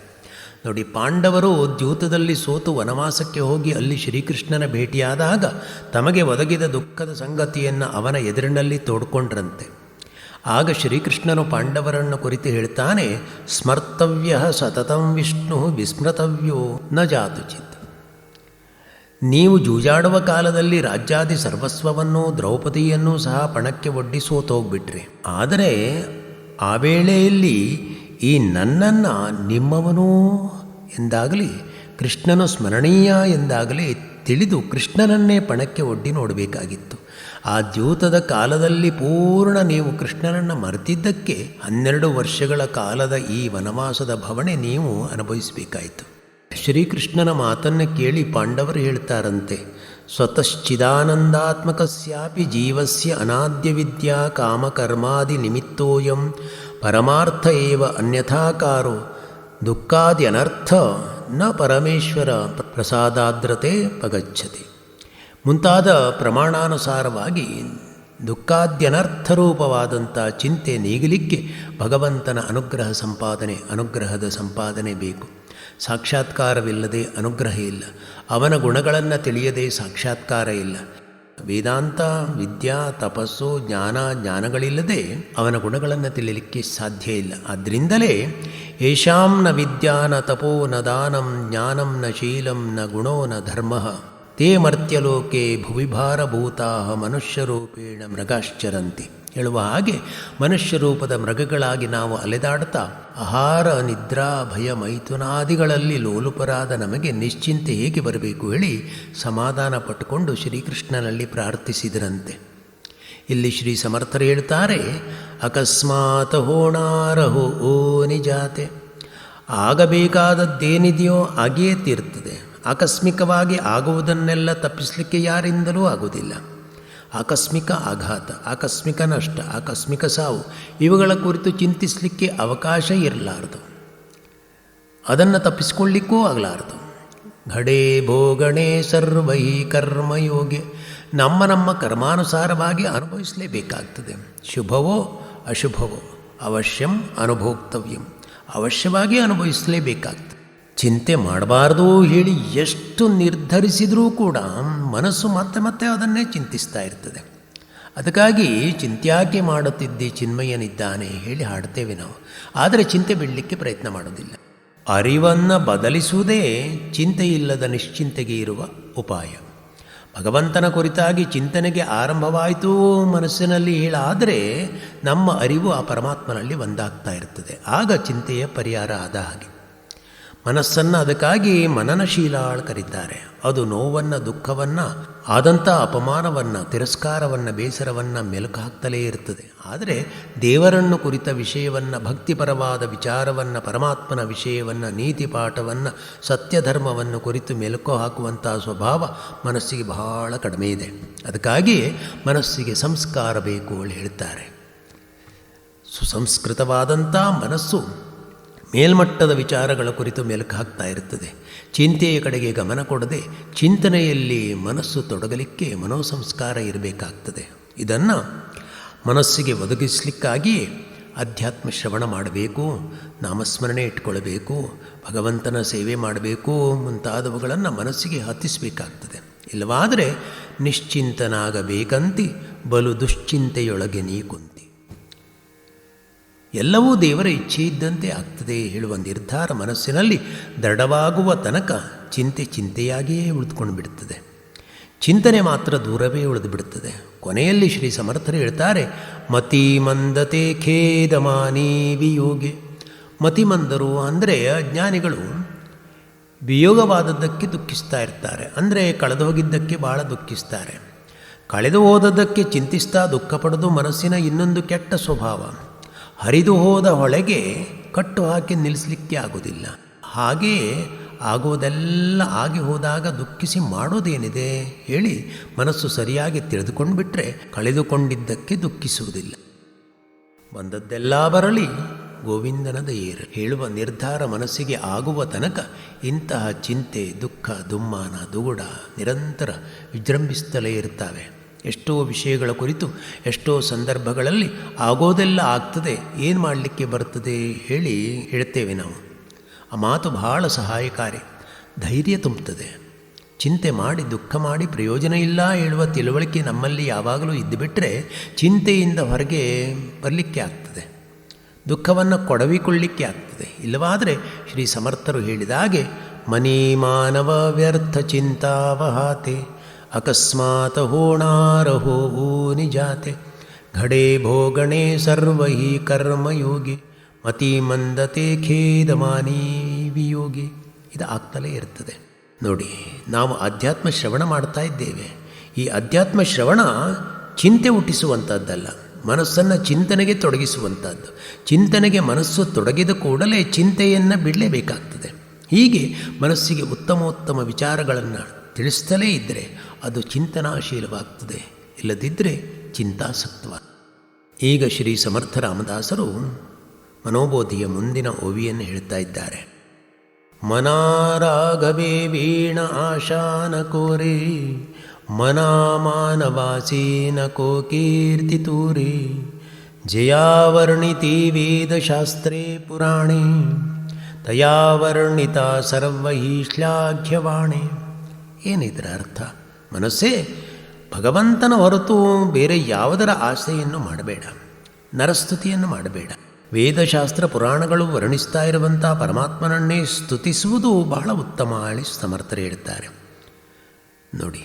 ನೋಡಿ, ಪಾಂಡವರು ದ್ಯೂತದಲ್ಲಿ ಸೋತು ವನವಾಸಕ್ಕೆ ಹೋಗಿ ಅಲ್ಲಿ ಶ್ರೀಕೃಷ್ಣನ ಭೇಟಿಯಾದಾಗ ತಮಗೆ ಒದಗಿದ ದುಃಖದ ಸಂಗತಿಯನ್ನು ಅವನ ಎದುರಿನಲ್ಲಿ ತೋಡ್ಕೊಂಡ್ರಂತೆ. ಆಗ ಶ್ರೀಕೃಷ್ಣನು ಪಾಂಡವರನ್ನು ಕುರಿತು ಹೇಳ್ತಾನೆ, ಸ್ಮರ್ತವ್ಯ ಸತತಂ ವಿಷ್ಣು ವಿಸ್ಮೃತವ್ಯೋ ನ ಜಾತು ಚಿತ್. ನೀವು ಜೂಜಾಡುವ ಕಾಲದಲ್ಲಿ ರಾಜ್ಯಾದಿ ಸರ್ವಸ್ವವನ್ನು ದ್ರೌಪದಿಯನ್ನು ಸಹ ಪಣಕ್ಕೆ ಒಡ್ಡಿ ಸೋತೋಗ್ಬಿಟ್ರಿ. ಆದರೆ ಆ ವೇಳೆಯಲ್ಲಿ ಈ ನನ್ನನ್ನು ನಿಮ್ಮವನೂ ಎಂದಾಗಲಿ ಕೃಷ್ಣನು ಸ್ಮರಣೀಯ ಎಂದಾಗಲಿ ತಿಳಿದು ಕೃಷ್ಣನನ್ನೇ ಪಣಕ್ಕೆ ಒಡ್ಡಿ ನೋಡಬೇಕಾಗಿತ್ತು. ಆ ದ್ಯೂತದ ಕಾಲದಲ್ಲಿ ಪೂರ್ಣ ನೀವು ಕೃಷ್ಣನನ್ನು ಮರೆತಿದ್ದಕ್ಕೆ 12 ವರ್ಷಗಳ ಕಾಲದ ಈ ವನವಾಸದ ಭವಣೆ ನೀವು ಅನುಭವಿಸಬೇಕಾಯಿತು. ಶ್ರೀಕೃಷ್ಣನ ಮಾತನ್ನು ಕೇಳಿ ಪಾಂಡವರು ಹೇಳ್ತಾರಂತೆ, ಸ್ವತಶ್ಚಿದಾನಂದಾತ್ಮಕಸ್ಯಾಪಿ ಜೀವಸ್ಯ ಅನಾದ್ಯ ವಿದ್ಯಾ ಕಾಮಕರ್ಮಾದಿ ನಿಮಿತ್ತೋಯಂ ಪರಮಾರ್ಥ ಏವ ಅನ್ಯಥಾಕಾರೋ ದುಃಖಾದಿ ಅನರ್ಥ ನ ಪರಮೇಶ್ವರ ಪ್ರಸಾದಾದ್ರತೆ ಪಗಚ್ಚತಿ. ಮುಂತಾದ ಪ್ರಮಾಣಾನುಸಾರವಾಗಿ ದುಃಖಾದ್ಯನರ್ಥರೂಪವಾದಂಥ ಚಿಂತೆ ನೀಗಲಿಕ್ಕೆ ಭಗವಂತನ ಅನುಗ್ರಹದ ಸಂಪಾದನೆ ಬೇಕು. ಸಾಕ್ಷಾತ್ಕಾರವಿಲ್ಲದೆ ಅನುಗ್ರಹ ಇಲ್ಲ. ಅವನ ಗುಣಗಳನ್ನು ತಿಳಿಯದೆ ಸಾಕ್ಷಾತ್ಕಾರ ಇಲ್ಲ. ವೇದಾಂತ, ವಿದ್ಯಾ, ತಪಸ್ಸು, ಜ್ಞಾನಗಳಿಲ್ಲದೆ ಅವನ ಗುಣಗಳನ್ನು ತಿಳಿಯಲಿಕ್ಕೆ ಸಾಧ್ಯ ಇಲ್ಲ. ಆದ್ದರಿಂದಲೇ ಯೇಷಾಂ ನ ವಿದ್ಯಾ ನ ತಪೋ ನ ದಾನಂ ಜ್ಞಾನಂ ನ ಶೀಲಂ ನ ಗುಣೋ ನ ಧರ್ಮ ತೇ ಮರ್ತ್ಯಲೋಕೆ ಭುವಿಭಾರಭೂತಾ ಮನುಷ್ಯರೂಪೇಣ ಮೃಗಾಶ್ಚರಂತಿ. ಹೇಳುವ ಹಾಗೆ ಮನುಷ್ಯ ರೂಪದ ಮೃಗಗಳಾಗಿ ನಾವು ಅಲೆದಾಡ್ತಾ ಆಹಾರ, ನಿದ್ರಾ, ಭಯ, ಮೈಥುನಾದಿಗಳಲ್ಲಿ ಲೋಲುಪರಾದ ನಮಗೆ ನಿಶ್ಚಿಂತೆ ಹೇಗೆ ಬರಬೇಕು ಹೇಳಿ ಸಮಾಧಾನ ಪಟ್ಟುಕೊಂಡು ಶ್ರೀಕೃಷ್ಣನಲ್ಲಿ ಪ್ರಾರ್ಥಿಸಿದರಂತೆ. ಇಲ್ಲಿ ಶ್ರೀ ಸಮರ್ಥರು ಹೇಳ್ತಾರೆ, ಅಕಸ್ಮಾತ್ ಹೋಣಾರಹೋ ಓ ನಿಜಾತೆ. ಆಗಬೇಕಾದದ್ದೇನಿದೆಯೋ ಆಗಿಯೇ ತೀರ್ತದೆ. ಆಕಸ್ಮಿಕವಾಗಿ ಆಗುವುದನ್ನೆಲ್ಲ ತಪ್ಪಿಸಲಿಕ್ಕೆ ಯಾರಿಂದಲೂ ಆಗುವುದಿಲ್ಲ. ಆಕಸ್ಮಿಕ ಆಘಾತ, ಆಕಸ್ಮಿಕ ನಷ್ಟ, ಆಕಸ್ಮಿಕ ಸಾವು ಇವುಗಳ ಕುರಿತು ಚಿಂತಿಸಲಿಕ್ಕೆ ಅವಕಾಶ ಇರಲಾರದು. ಅದನ್ನು ತಪ್ಪಿಸಿಕೊಳ್ಳಿಕ್ಕೂ ಆಗಲಾರದು. ಘಡೇ ಭೋಗಣೆ ಸರ್ವೈ ಕರ್ಮಯೋಗಿ. ನಮ್ಮ ಕರ್ಮಾನುಸಾರವಾಗಿ ಅನುಭವಿಸಲೇಬೇಕಾಗ್ತದೆ. ಶುಭವೋ ಅಶುಭವೋ ಅವಶ್ಯಂ ಅನುಭೋಕ್ತವ್ಯಂ. ಅವಶ್ಯವಾಗಿ ಅನುಭವಿಸಲೇಬೇಕಾಗ್ತದೆ. ಚಿಂತೆ ಮಾಡಬಾರ್ದು ಹೇಳಿ ಎಷ್ಟು ನಿರ್ಧರಿಸಿದರೂ ಕೂಡ ಮನಸ್ಸು ಮತ್ತೆ ಮತ್ತೆ ಅದನ್ನೇ ಚಿಂತಿಸ್ತಾ ಇರ್ತದೆ. ಅದಕ್ಕಾಗಿ ಚಿಂತ್ಯಾಕೆ ಮಾಡುತ್ತಿದ್ದೆ ಚಿನ್ಮಯನಿದ್ದಾನೆ ಹೇಳಿ ಹಾಡ್ತೇವೆ ನಾವು. ಆದರೆ ಚಿಂತೆ ಬಿಡಲಿಕ್ಕೆ ಪ್ರಯತ್ನ ಮಾಡೋದಿಲ್ಲ. ಅರಿವನ್ನು ಬದಲಿಸುವುದೇ ಚಿಂತೆಯಿಲ್ಲದ ನಿಶ್ಚಿಂತೆಗೆ ಇರುವ ಉಪಾಯ. ಭಗವಂತನ ಕುರಿತಾಗಿ ಚಿಂತನೆಗೆ ಆರಂಭವಾಯಿತು ಮನಸ್ಸಿನಲ್ಲಿ ಹೇಳಾದರೆ ನಮ್ಮ ಅರಿವು ಆ ಪರಮಾತ್ಮನಲ್ಲಿ ಒಂದಾಗ್ತಾ ಇರ್ತದೆ. ಆಗ ಚಿಂತೆಯ ಪರಿಹಾರ ಆದ ಹಾಗೆ. ಮನಸ್ಸನ್ನು ಅದಕ್ಕಾಗಿ ಮನನಶೀಲಾಳ್ ಕರೀತಾರೆ. ಅದು ನೋವನ್ನು, ದುಃಖವನ್ನು, ಆದಂಥ ಅಪಮಾನವನ್ನು, ತಿರಸ್ಕಾರವನ್ನು, ಬೇಸರವನ್ನು ಮೆಲುಕು ಹಾಕ್ತಲೇ ಇರ್ತದೆ. ಆದರೆ ದೇವರನ್ನು ಕುರಿತ ವಿಷಯವನ್ನು, ಭಕ್ತಿಪರವಾದ ವಿಚಾರವನ್ನು, ಪರಮಾತ್ಮನ ವಿಷಯವನ್ನು, ನೀತಿ ಪಾಠವನ್ನು, ಸತ್ಯಧರ್ಮವನ್ನು ಕುರಿತು ಮೆಲುಕು ಹಾಕುವಂಥ ಸ್ವಭಾವ ಮನಸ್ಸಿಗೆ ಬಹಳ ಕಡಿಮೆ ಇದೆ. ಅದಕ್ಕಾಗಿಯೇ ಮನಸ್ಸಿಗೆ ಸಂಸ್ಕಾರ ಬೇಕು ಅಂತ ಹೇಳ್ತಾರೆ. ಸುಸಂಸ್ಕೃತವಾದಂಥ ಮನಸ್ಸು ಮೇಲ್ಮಟ್ಟದ ವಿಚಾರಗಳ ಕುರಿತು ಮೆಲುಕು ಹಾಕ್ತಾ ಇರ್ತದೆ. ಚಿಂತೆಯ ಕಡೆಗೆ ಗಮನ ಕೊಡದೆ ಚಿಂತನೆಯಲ್ಲಿ ಮನಸ್ಸು ತೊಡಗಲಿಕ್ಕೆ ಮನೋಸಂಸ್ಕಾರ ಇರಬೇಕಾಗ್ತದೆ. ಇದನ್ನು ಮನಸ್ಸಿಗೆ ಒದಗಿಸಲಿಕ್ಕಾಗಿಯೇ ಅಧ್ಯಾತ್ಮ ಶ್ರವಣ ಮಾಡಬೇಕು, ನಾಮಸ್ಮರಣೆ ಇಟ್ಕೊಳ್ಬೇಕು, ಭಗವಂತನ ಸೇವೆ ಮಾಡಬೇಕು ಮುಂತಾದವುಗಳನ್ನು ಮನಸ್ಸಿಗೆ ಹತ್ತಿಸಬೇಕಾಗ್ತದೆ. ಇಲ್ಲವಾದರೆ ನಿಶ್ಚಿಂತನಾಗಬೇಕಂತಿ ಬಲು ದುಶ್ಚಿಂತೆಯೊಳಗೆ ನೀ ಕುಂತಿ. ಎಲ್ಲವೂ ದೇವರ ಇಚ್ಛೆ ಇದ್ದಂತೆ ಆಗ್ತದೆ ಹೇಳುವ ನಿರ್ಧಾರ ಮನಸ್ಸಿನಲ್ಲಿ ದೃಢವಾಗುವ ತನಕ ಚಿಂತೆಯಾಗಿಯೇ ಉಳಿದುಕೊಂಡು ಬಿಡುತ್ತದೆ. ಚಿಂತನೆ ಮಾತ್ರ ದೂರವೇ ಉಳಿದು ಬಿಡುತ್ತದೆ. ಕೊನೆಯಲ್ಲಿ ಶ್ರೀ ಸಮರ್ಥರು ಹೇಳ್ತಾರೆ, ಮತಿಮಂದತೆ ಖೇದಮಾನಿ ವಿಯೋಗಿ. ಮತಿಮಂದರು ಅಂದರೆ ಅಜ್ಞಾನಿಗಳು ವಿಯೋಗವಾದದ್ದಕ್ಕೆ ದುಃಖಿಸ್ತಾ ಇರ್ತಾರೆ. ಅಂದರೆ ಕಳೆದು ಹೋಗಿದ್ದಕ್ಕೆ ಭಾಳ ದುಃಖಿಸ್ತಾರೆ. ಕಳೆದು ಹೋದದ್ದಕ್ಕೆ ಚಿಂತಿಸ್ತಾ ದುಃಖ ಪಡೆದು ಮನಸ್ಸಿನ ಇನ್ನೊಂದು ಕೆಟ್ಟ ಸ್ವಭಾವ. ಹರಿದು ಹೋದ ಹೊಳೆಗೆ ಕಟ್ಟು ಹಾಕಿ ನಿಲ್ಲಿಸಲಿಕ್ಕೆ ಆಗೋದಿಲ್ಲ. ಹಾಗೆಯೇ ಆಗೋದೆಲ್ಲ ಆಗಿ ಹೋದಾಗ ದುಃಖಿಸಿ ಮಾಡೋದೇನಿದೆ ಹೇಳಿ ಮನಸ್ಸು ಸರಿಯಾಗಿ ತಿಳಿದುಕೊಂಡು ಬಿಟ್ಟರೆ ಕಳೆದುಕೊಂಡಿದ್ದಕ್ಕೆ ದುಃಖಿಸುವುದಿಲ್ಲ. ಬಂದದ್ದೆಲ್ಲ ಬರಲಿ ಗೋವಿಂದನ ದಯೆಯಿರಲಿ ಹೇಳುವ ನಿರ್ಧಾರ ಮನಸ್ಸಿಗೆ ಆಗುವ ತನಕ ಇಂತಹ ಚಿಂತೆ, ದುಃಖ, ದುಮ್ಮಾನ, ದುಗುಡ ನಿರಂತರ ವಿಜೃಂಭಿಸುತ್ತಲೇ ಇರ್ತವೆ. ಎಷ್ಟೋ ವಿಷಯಗಳ ಕುರಿತು ಎಷ್ಟೋ ಸಂದರ್ಭಗಳಲ್ಲಿ ಆಗೋದೆಲ್ಲ ಆಗ್ತದೆ, ಏನು ಮಾಡಲಿಕ್ಕೆ ಬರ್ತದೆ ಹೇಳಿ ಹೇಳ್ತೇವೆ ನಾವು. ಆ ಮಾತು ಬಹಳ ಸಹಾಯಕಾರಿ, ಧೈರ್ಯ ತುಂಬುತ್ತದೆ. ಚಿಂತೆ ಮಾಡಿ ದುಃಖ ಮಾಡಿ ಪ್ರಯೋಜನ ಇಲ್ಲ ಹೇಳುವ ತಿಳುವಳಿಕೆ ನಮ್ಮಲ್ಲಿ ಯಾವಾಗಲೂ ಇದ್ದುಬಿಟ್ರೆ ಚಿಂತೆಯಿಂದ ಹೊರಗೆ ಬರಲಿಕ್ಕೆ ಆಗ್ತದೆ, ದುಃಖವನ್ನು ಕೊಡವಿಕೊಳ್ಳಿಕ್ಕೆ ಆಗ್ತದೆ. ಇಲ್ಲವಾದರೆ ಶ್ರೀ ಸಮರ್ಥರು ಹೇಳಿದಾಗೆ ಮನಿ ಮಾನವ ವ್ಯರ್ಥ ಚಿಂತಾವಹಾತೆ ಅಕಸ್ಮಾತ್ ಹೋಣಾರಹೋ ನಿಜಾತೆ ಘಡೆ ಭೋಗಣೆ ಸರ್ವಹಿ ಕರ್ಮಯೋಗಿ ಮತಿ ಮಂದತೆ ಖೇದಮಾನಿ ವಿಯೋಗಿ. ಇದು ಆಗ್ತಲೇ ಇರ್ತದೆ. ನೋಡಿ, ನಾವು ಅಧ್ಯಾತ್ಮ ಶ್ರವಣ ಮಾಡ್ತಾ ಇದ್ದೇವೆ. ಈ ಅಧ್ಯಾತ್ಮ ಶ್ರವಣ ಚಿಂತೆ ಹುಟ್ಟಿಸುವಂಥದ್ದಲ್ಲ, ಮನಸ್ಸನ್ನು ಚಿಂತನೆಗೆ ತೊಡಗಿಸುವಂಥದ್ದು. ಚಿಂತನೆಗೆ ಮನಸ್ಸು ತೊಡಗಿದ ಕೂಡಲೇ ಚಿಂತೆಯನ್ನು ಬಿಡಲೇಬೇಕಾಗ್ತದೆ. ಹೀಗೆ ಮನಸ್ಸಿಗೆ ಉತ್ತಮೋತ್ತಮ ವಿಚಾರಗಳನ್ನು ತಿಳಿಸ್ತಲೇ ಇದ್ದರೆ ಅದು ಚಿಂತನಾಶೀಲವಾಗ್ತದೆ, ಇಲ್ಲದಿದ್ದರೆ ಚಿಂತಾಸಕ್ತವ. ಈಗ ಶ್ರೀ ಸಮರ್ಥ ರಾಮದಾಸರು ಮನೋಬೋಧಿಯ ಮುಂದಿನ ಓವಿಯನ್ನು ಹೇಳ್ತಾ ಇದ್ದಾರೆ. ಮನಾರಾಗವೇ ವೀಣ ಆಶಾನ ಕೋರೆ ಮನಾಮಾನವಾಸೀನ ಕೋ ಕೀರ್ತಿ ತೂರೆ ಜಯಾವರ್ಣಿತಿ ವೇದಶಾಸ್ತ್ರೇ ಪುರಾಣೇ ತಯಾವರ್ಣಿತ ಸರ್ವಹಿ ಶ್ಲಾಘ್ಯವಾಣೆ. ಏನಿದರ ಅರ್ಥ? ಮನಸ್ಸೇ, ಭಗವಂತನ ಹೊರತು ಬೇರೆ ಯಾವುದರ ಆಸೆಯನ್ನು ಮಾಡಬೇಡ, ನರಸ್ತುತಿಯನ್ನು ಮಾಡಬೇಡ. ವೇದಶಾಸ್ತ್ರ ಪುರಾಣಗಳು ವರ್ಣಿಸ್ತಾ ಇರುವಂಥ ಪರಮಾತ್ಮನನ್ನೇ ಸ್ತುತಿಸುವುದು ಬಹಳ ಉತ್ತಮ ಹೇಳಿ ಸಮರ್ಥರು ಹೇಳ್ತಾರೆ. ನೋಡಿ,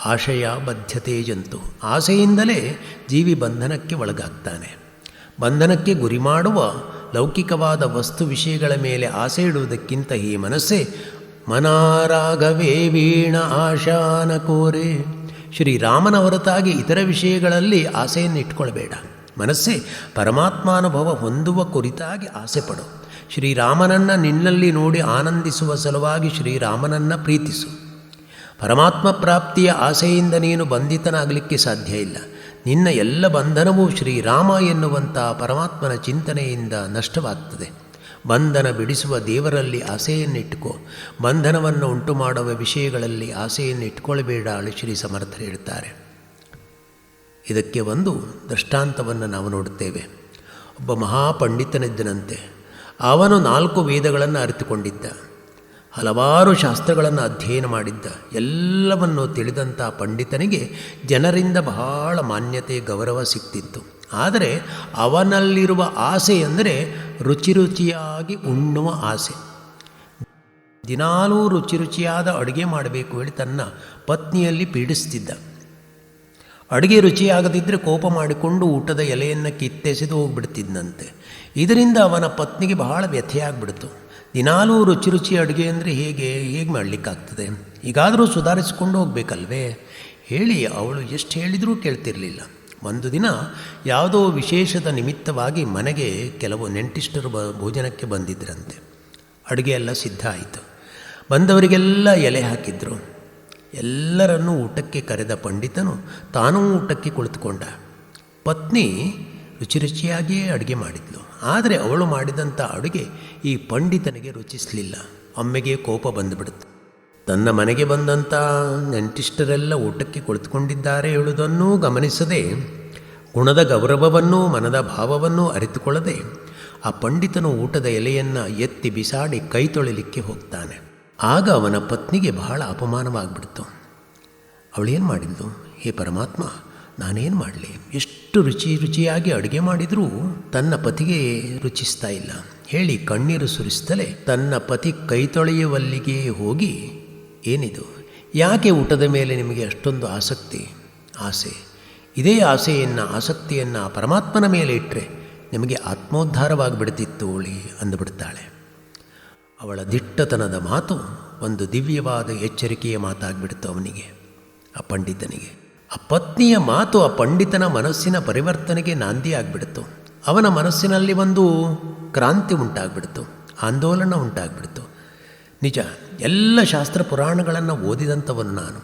ಆಶಯ ಬದ್ಧತೆ ಜಂತು. ಆಸೆಯಿಂದಲೇ ಜೀವಿ ಬಂಧನಕ್ಕೆ ಒಳಗಾಗ್ತಾನೆ. ಬಂಧನಕ್ಕೆ ಗುರಿ ಮಾಡುವ ಲೌಕಿಕವಾದ ವಸ್ತು ವಿಷಯಗಳ ಮೇಲೆ ಆಸೆ ಇಡುವುದಕ್ಕಿಂತ ಈ ಮನಸ್ಸೇ ಮನಾರಾಗವೇ ವೀಣ ಆಶಾನ ಕೋರೆ. ಶ್ರೀರಾಮನ ಹೊರತಾಗಿ ಇತರ ವಿಷಯಗಳಲ್ಲಿ ಆಸೆಯನ್ನು ಇಟ್ಕೊಳ್ಬೇಡ. ಮನಸ್ಸೇ, ಪರಮಾತ್ಮಾನುಭವ ಹೊಂದುವ ಕುರಿತಾಗಿ ಆಸೆ ಪಡು. ಶ್ರೀರಾಮನನ್ನು ನಿನ್ನಲ್ಲಿ ನೋಡಿ ಆನಂದಿಸುವ ಸಲುವಾಗಿ ಶ್ರೀರಾಮನನ್ನು ಪ್ರೀತಿಸು. ಪರಮಾತ್ಮ ಪ್ರಾಪ್ತಿಯ ಆಸೆಯಿಂದ ನೀನು ಬಂಧಿತನಾಗಲಿಕ್ಕೆ ಸಾಧ್ಯ ಇಲ್ಲ. ನಿನ್ನ ಎಲ್ಲ ಬಂಧನವೂ ಶ್ರೀರಾಮ ಎನ್ನುವಂಥ ಪರಮಾತ್ಮನ ಚಿಂತನೆಯಿಂದ ನಷ್ಟವಾಗ್ತದೆ. ಬಂಧನ ಬಿಡಿಸುವ ದೇವರಲ್ಲಿ ಆಸೆಯನ್ನಿಟ್ಟುಕೋ, ಬಂಧನವನ್ನು ಉಂಟು ಮಾಡುವ ವಿಷಯಗಳಲ್ಲಿ ಆಸೆಯನ್ನು ಇಟ್ಕೊಳ್ಬೇಡ ಅಳು ಶ್ರೀ ಸಮರ್ಥರು ಹೇಳ್ತಾರೆ. ಇದಕ್ಕೆ ಒಂದು ದೃಷ್ಟಾಂತವನ್ನು ನಾವು ನೋಡುತ್ತೇವೆ. ಒಬ್ಬ ಮಹಾಪಂಡಿತನಿದ್ದನಂತೆ. ಅವನು 4 ವೇದಗಳನ್ನು ಅರಿತುಕೊಂಡಿದ್ದ, ಹಲವಾರು ಶಾಸ್ತ್ರಗಳನ್ನು ಅಧ್ಯಯನ ಮಾಡಿದ್ದ. ಎಲ್ಲವನ್ನು ತಿಳಿದಂಥ ಪಂಡಿತನಿಗೆ ಜನರಿಂದ ಬಹಳ ಮಾನ್ಯತೆ, ಗೌರವ ಸಿಗ್ತಿತ್ತು. ಆದರೆ ಅವನಲ್ಲಿರುವ ಆಸೆ ಅಂದರೆ ರುಚಿಯಾಗಿ ಉಣ್ಣುವ ಆಸೆ. ದಿನಾಲೂ ರುಚಿಯಾದ ಅಡುಗೆ ಮಾಡಬೇಕು ಹೇಳಿ ತನ್ನ ಪತ್ನಿಯಲ್ಲಿ ಪೀಡಿಸ್ತಿದ್ದ. ಅಡುಗೆ ರುಚಿಯಾಗದಿದ್ದರೆ ಕೋಪ ಮಾಡಿಕೊಂಡು ಊಟದ ಎಲೆಯನ್ನು ಕಿತ್ತೆಸೆದು ಹೋಗ್ಬಿಡ್ತಿದ್ದಂತೆ. ಇದರಿಂದ ಅವನ ಪತ್ನಿಗೆ ಬಹಳ ವ್ಯಥೆಯಾಗ್ಬಿಡ್ತು. ದಿನಾಲೂ ರುಚಿ ಅಡುಗೆ ಅಂದರೆ ಹೇಗೆ ಮಾಡಲಿಕ್ಕಾಗ್ತದೆ? ಈಗಾದರೂ ಸುಧಾರಿಸಿಕೊಂಡು ಹೋಗಬೇಕಲ್ವೇ ಹೇಳಿ ಅವಳು ಎಷ್ಟು ಹೇಳಿದರೂ ಕೇಳ್ತಿರಲಿಲ್ಲ. ಒಂದು ದಿನ ಯಾವುದೋ ವಿಶೇಷದ ನಿಮಿತ್ತವಾಗಿ ಮನೆಗೆ ಕೆಲವು ನೆಂಟಿಷ್ಟರು ಭೋಜನಕ್ಕೆ ಬಂದಿದ್ದರಂತೆ. ಅಡುಗೆ ಎಲ್ಲ ಸಿದ್ಧ ಆಯಿತು. ಬಂದವರಿಗೆಲ್ಲ ಎಲೆ ಹಾಕಿದ್ರು. ಎಲ್ಲರನ್ನೂ ಊಟಕ್ಕೆ ಕರೆದ ಪಂಡಿತನು ತಾನೂ ಊಟಕ್ಕೆ ಕುಳಿತುಕೊಂಡ. ಪತ್ನಿ ರುಚಿಯಾಗಿಯೇ ಅಡುಗೆ ಮಾಡಿದ್ಲು. ಆದರೆ ಅವಳು ಮಾಡಿದಂಥ ಅಡುಗೆ ಈ ಪಂಡಿತನಿಗೆ ರುಚಿಸಲಿಲ್ಲ. ಒಮ್ಮೆಗೆ ಕೋಪ ಬಂದುಬಿಡುತ್ತೆ. ತನ್ನ ಮನೆಗೆ ಬಂದಂಥ ನೆಂಟಿಷ್ಟರೆಲ್ಲ ಊಟಕ್ಕೆ ಕುಳಿತುಕೊಂಡಿದ್ದಾರೆ ಹೇಳುವುದನ್ನೂ ಗಮನಿಸದೆ, ಗುಣದ ಗೌರವವನ್ನೂ ಮನದ ಭಾವವನ್ನೂ ಅರಿತುಕೊಳ್ಳದೆ ಆ ಪಂಡಿತನು ಊಟದ ಎಲೆಯನ್ನು ಎತ್ತಿ ಬಿಸಾಡಿ ಕೈ ತೊಳಿಲಿಕ್ಕೆ ಹೋಗ್ತಾನೆ. ಆಗ ಅವನ ಪತ್ನಿಗೆ ಬಹಳ ಅಪಮಾನವಾಗಿಬಿಡ್ತು. ಅವಳೇನು ಮಾಡಿದ್ಲು? ಹೇ ಪರಮಾತ್ಮ, ನಾನೇನು ಮಾಡಲಿ? ಎಷ್ಟು ರುಚಿಯಾಗಿ ಅಡುಗೆ ಮಾಡಿದರೂ ತನ್ನ ಪತಿಗೆ ರುಚಿಸ್ತಾ ಇಲ್ಲ ಹೇಳಿ ಕಣ್ಣೀರು ಸುರಿಸ್ತಲೇ ತನ್ನ ಪತಿ ಕೈ ತೊಳೆಯುವಲ್ಲಿಗೆ ಹೋಗಿ, ಏನಿದು? ಯಾಕೆ ಊಟದ ಮೇಲೆ ನಿಮಗೆ ಅಷ್ಟೊಂದು ಆಸೆ? ಇದೇ ಆಸಕ್ತಿಯನ್ನು ಪರಮಾತ್ಮನ ಮೇಲೆ ಇಟ್ಟರೆ ನಿಮಗೆ ಆತ್ಮೋದ್ಧಾರವಾಗಿಬಿಡ್ತಿತ್ತು ಅವಳಿ ಅಂದುಬಿಡ್ತಾಳೆ. ಅವಳ ದಿಟ್ಟತನದ ಮಾತು ಒಂದು ದಿವ್ಯವಾದ ಎಚ್ಚರಿಕೆಯ ಮಾತಾಗ್ಬಿಡ್ತು ಅವನಿಗೆ, ಆ ಪಂಡಿತನಿಗೆ. ಆ ಪತ್ನಿಯ ಮಾತು ಆ ಪಂಡಿತನ ಮನಸ್ಸಿನ ಪರಿವರ್ತನೆಗೆ ನಾಂದಿ ಆಗಿಬಿಡ್ತು. ಅವನ ಮನಸ್ಸಿನಲ್ಲಿ ಒಂದು ಕ್ರಾಂತಿ ಉಂಟಾಗ್ಬಿಡ್ತು, ಆಂದೋಲನ ಉಂಟಾಗ್ಬಿಡ್ತು. ನಿಜ, ಎಲ್ಲ ಶಾಸ್ತ್ರ ಪುರಾಣಗಳನ್ನು ಓದಿದಂಥವನು ನಾನು.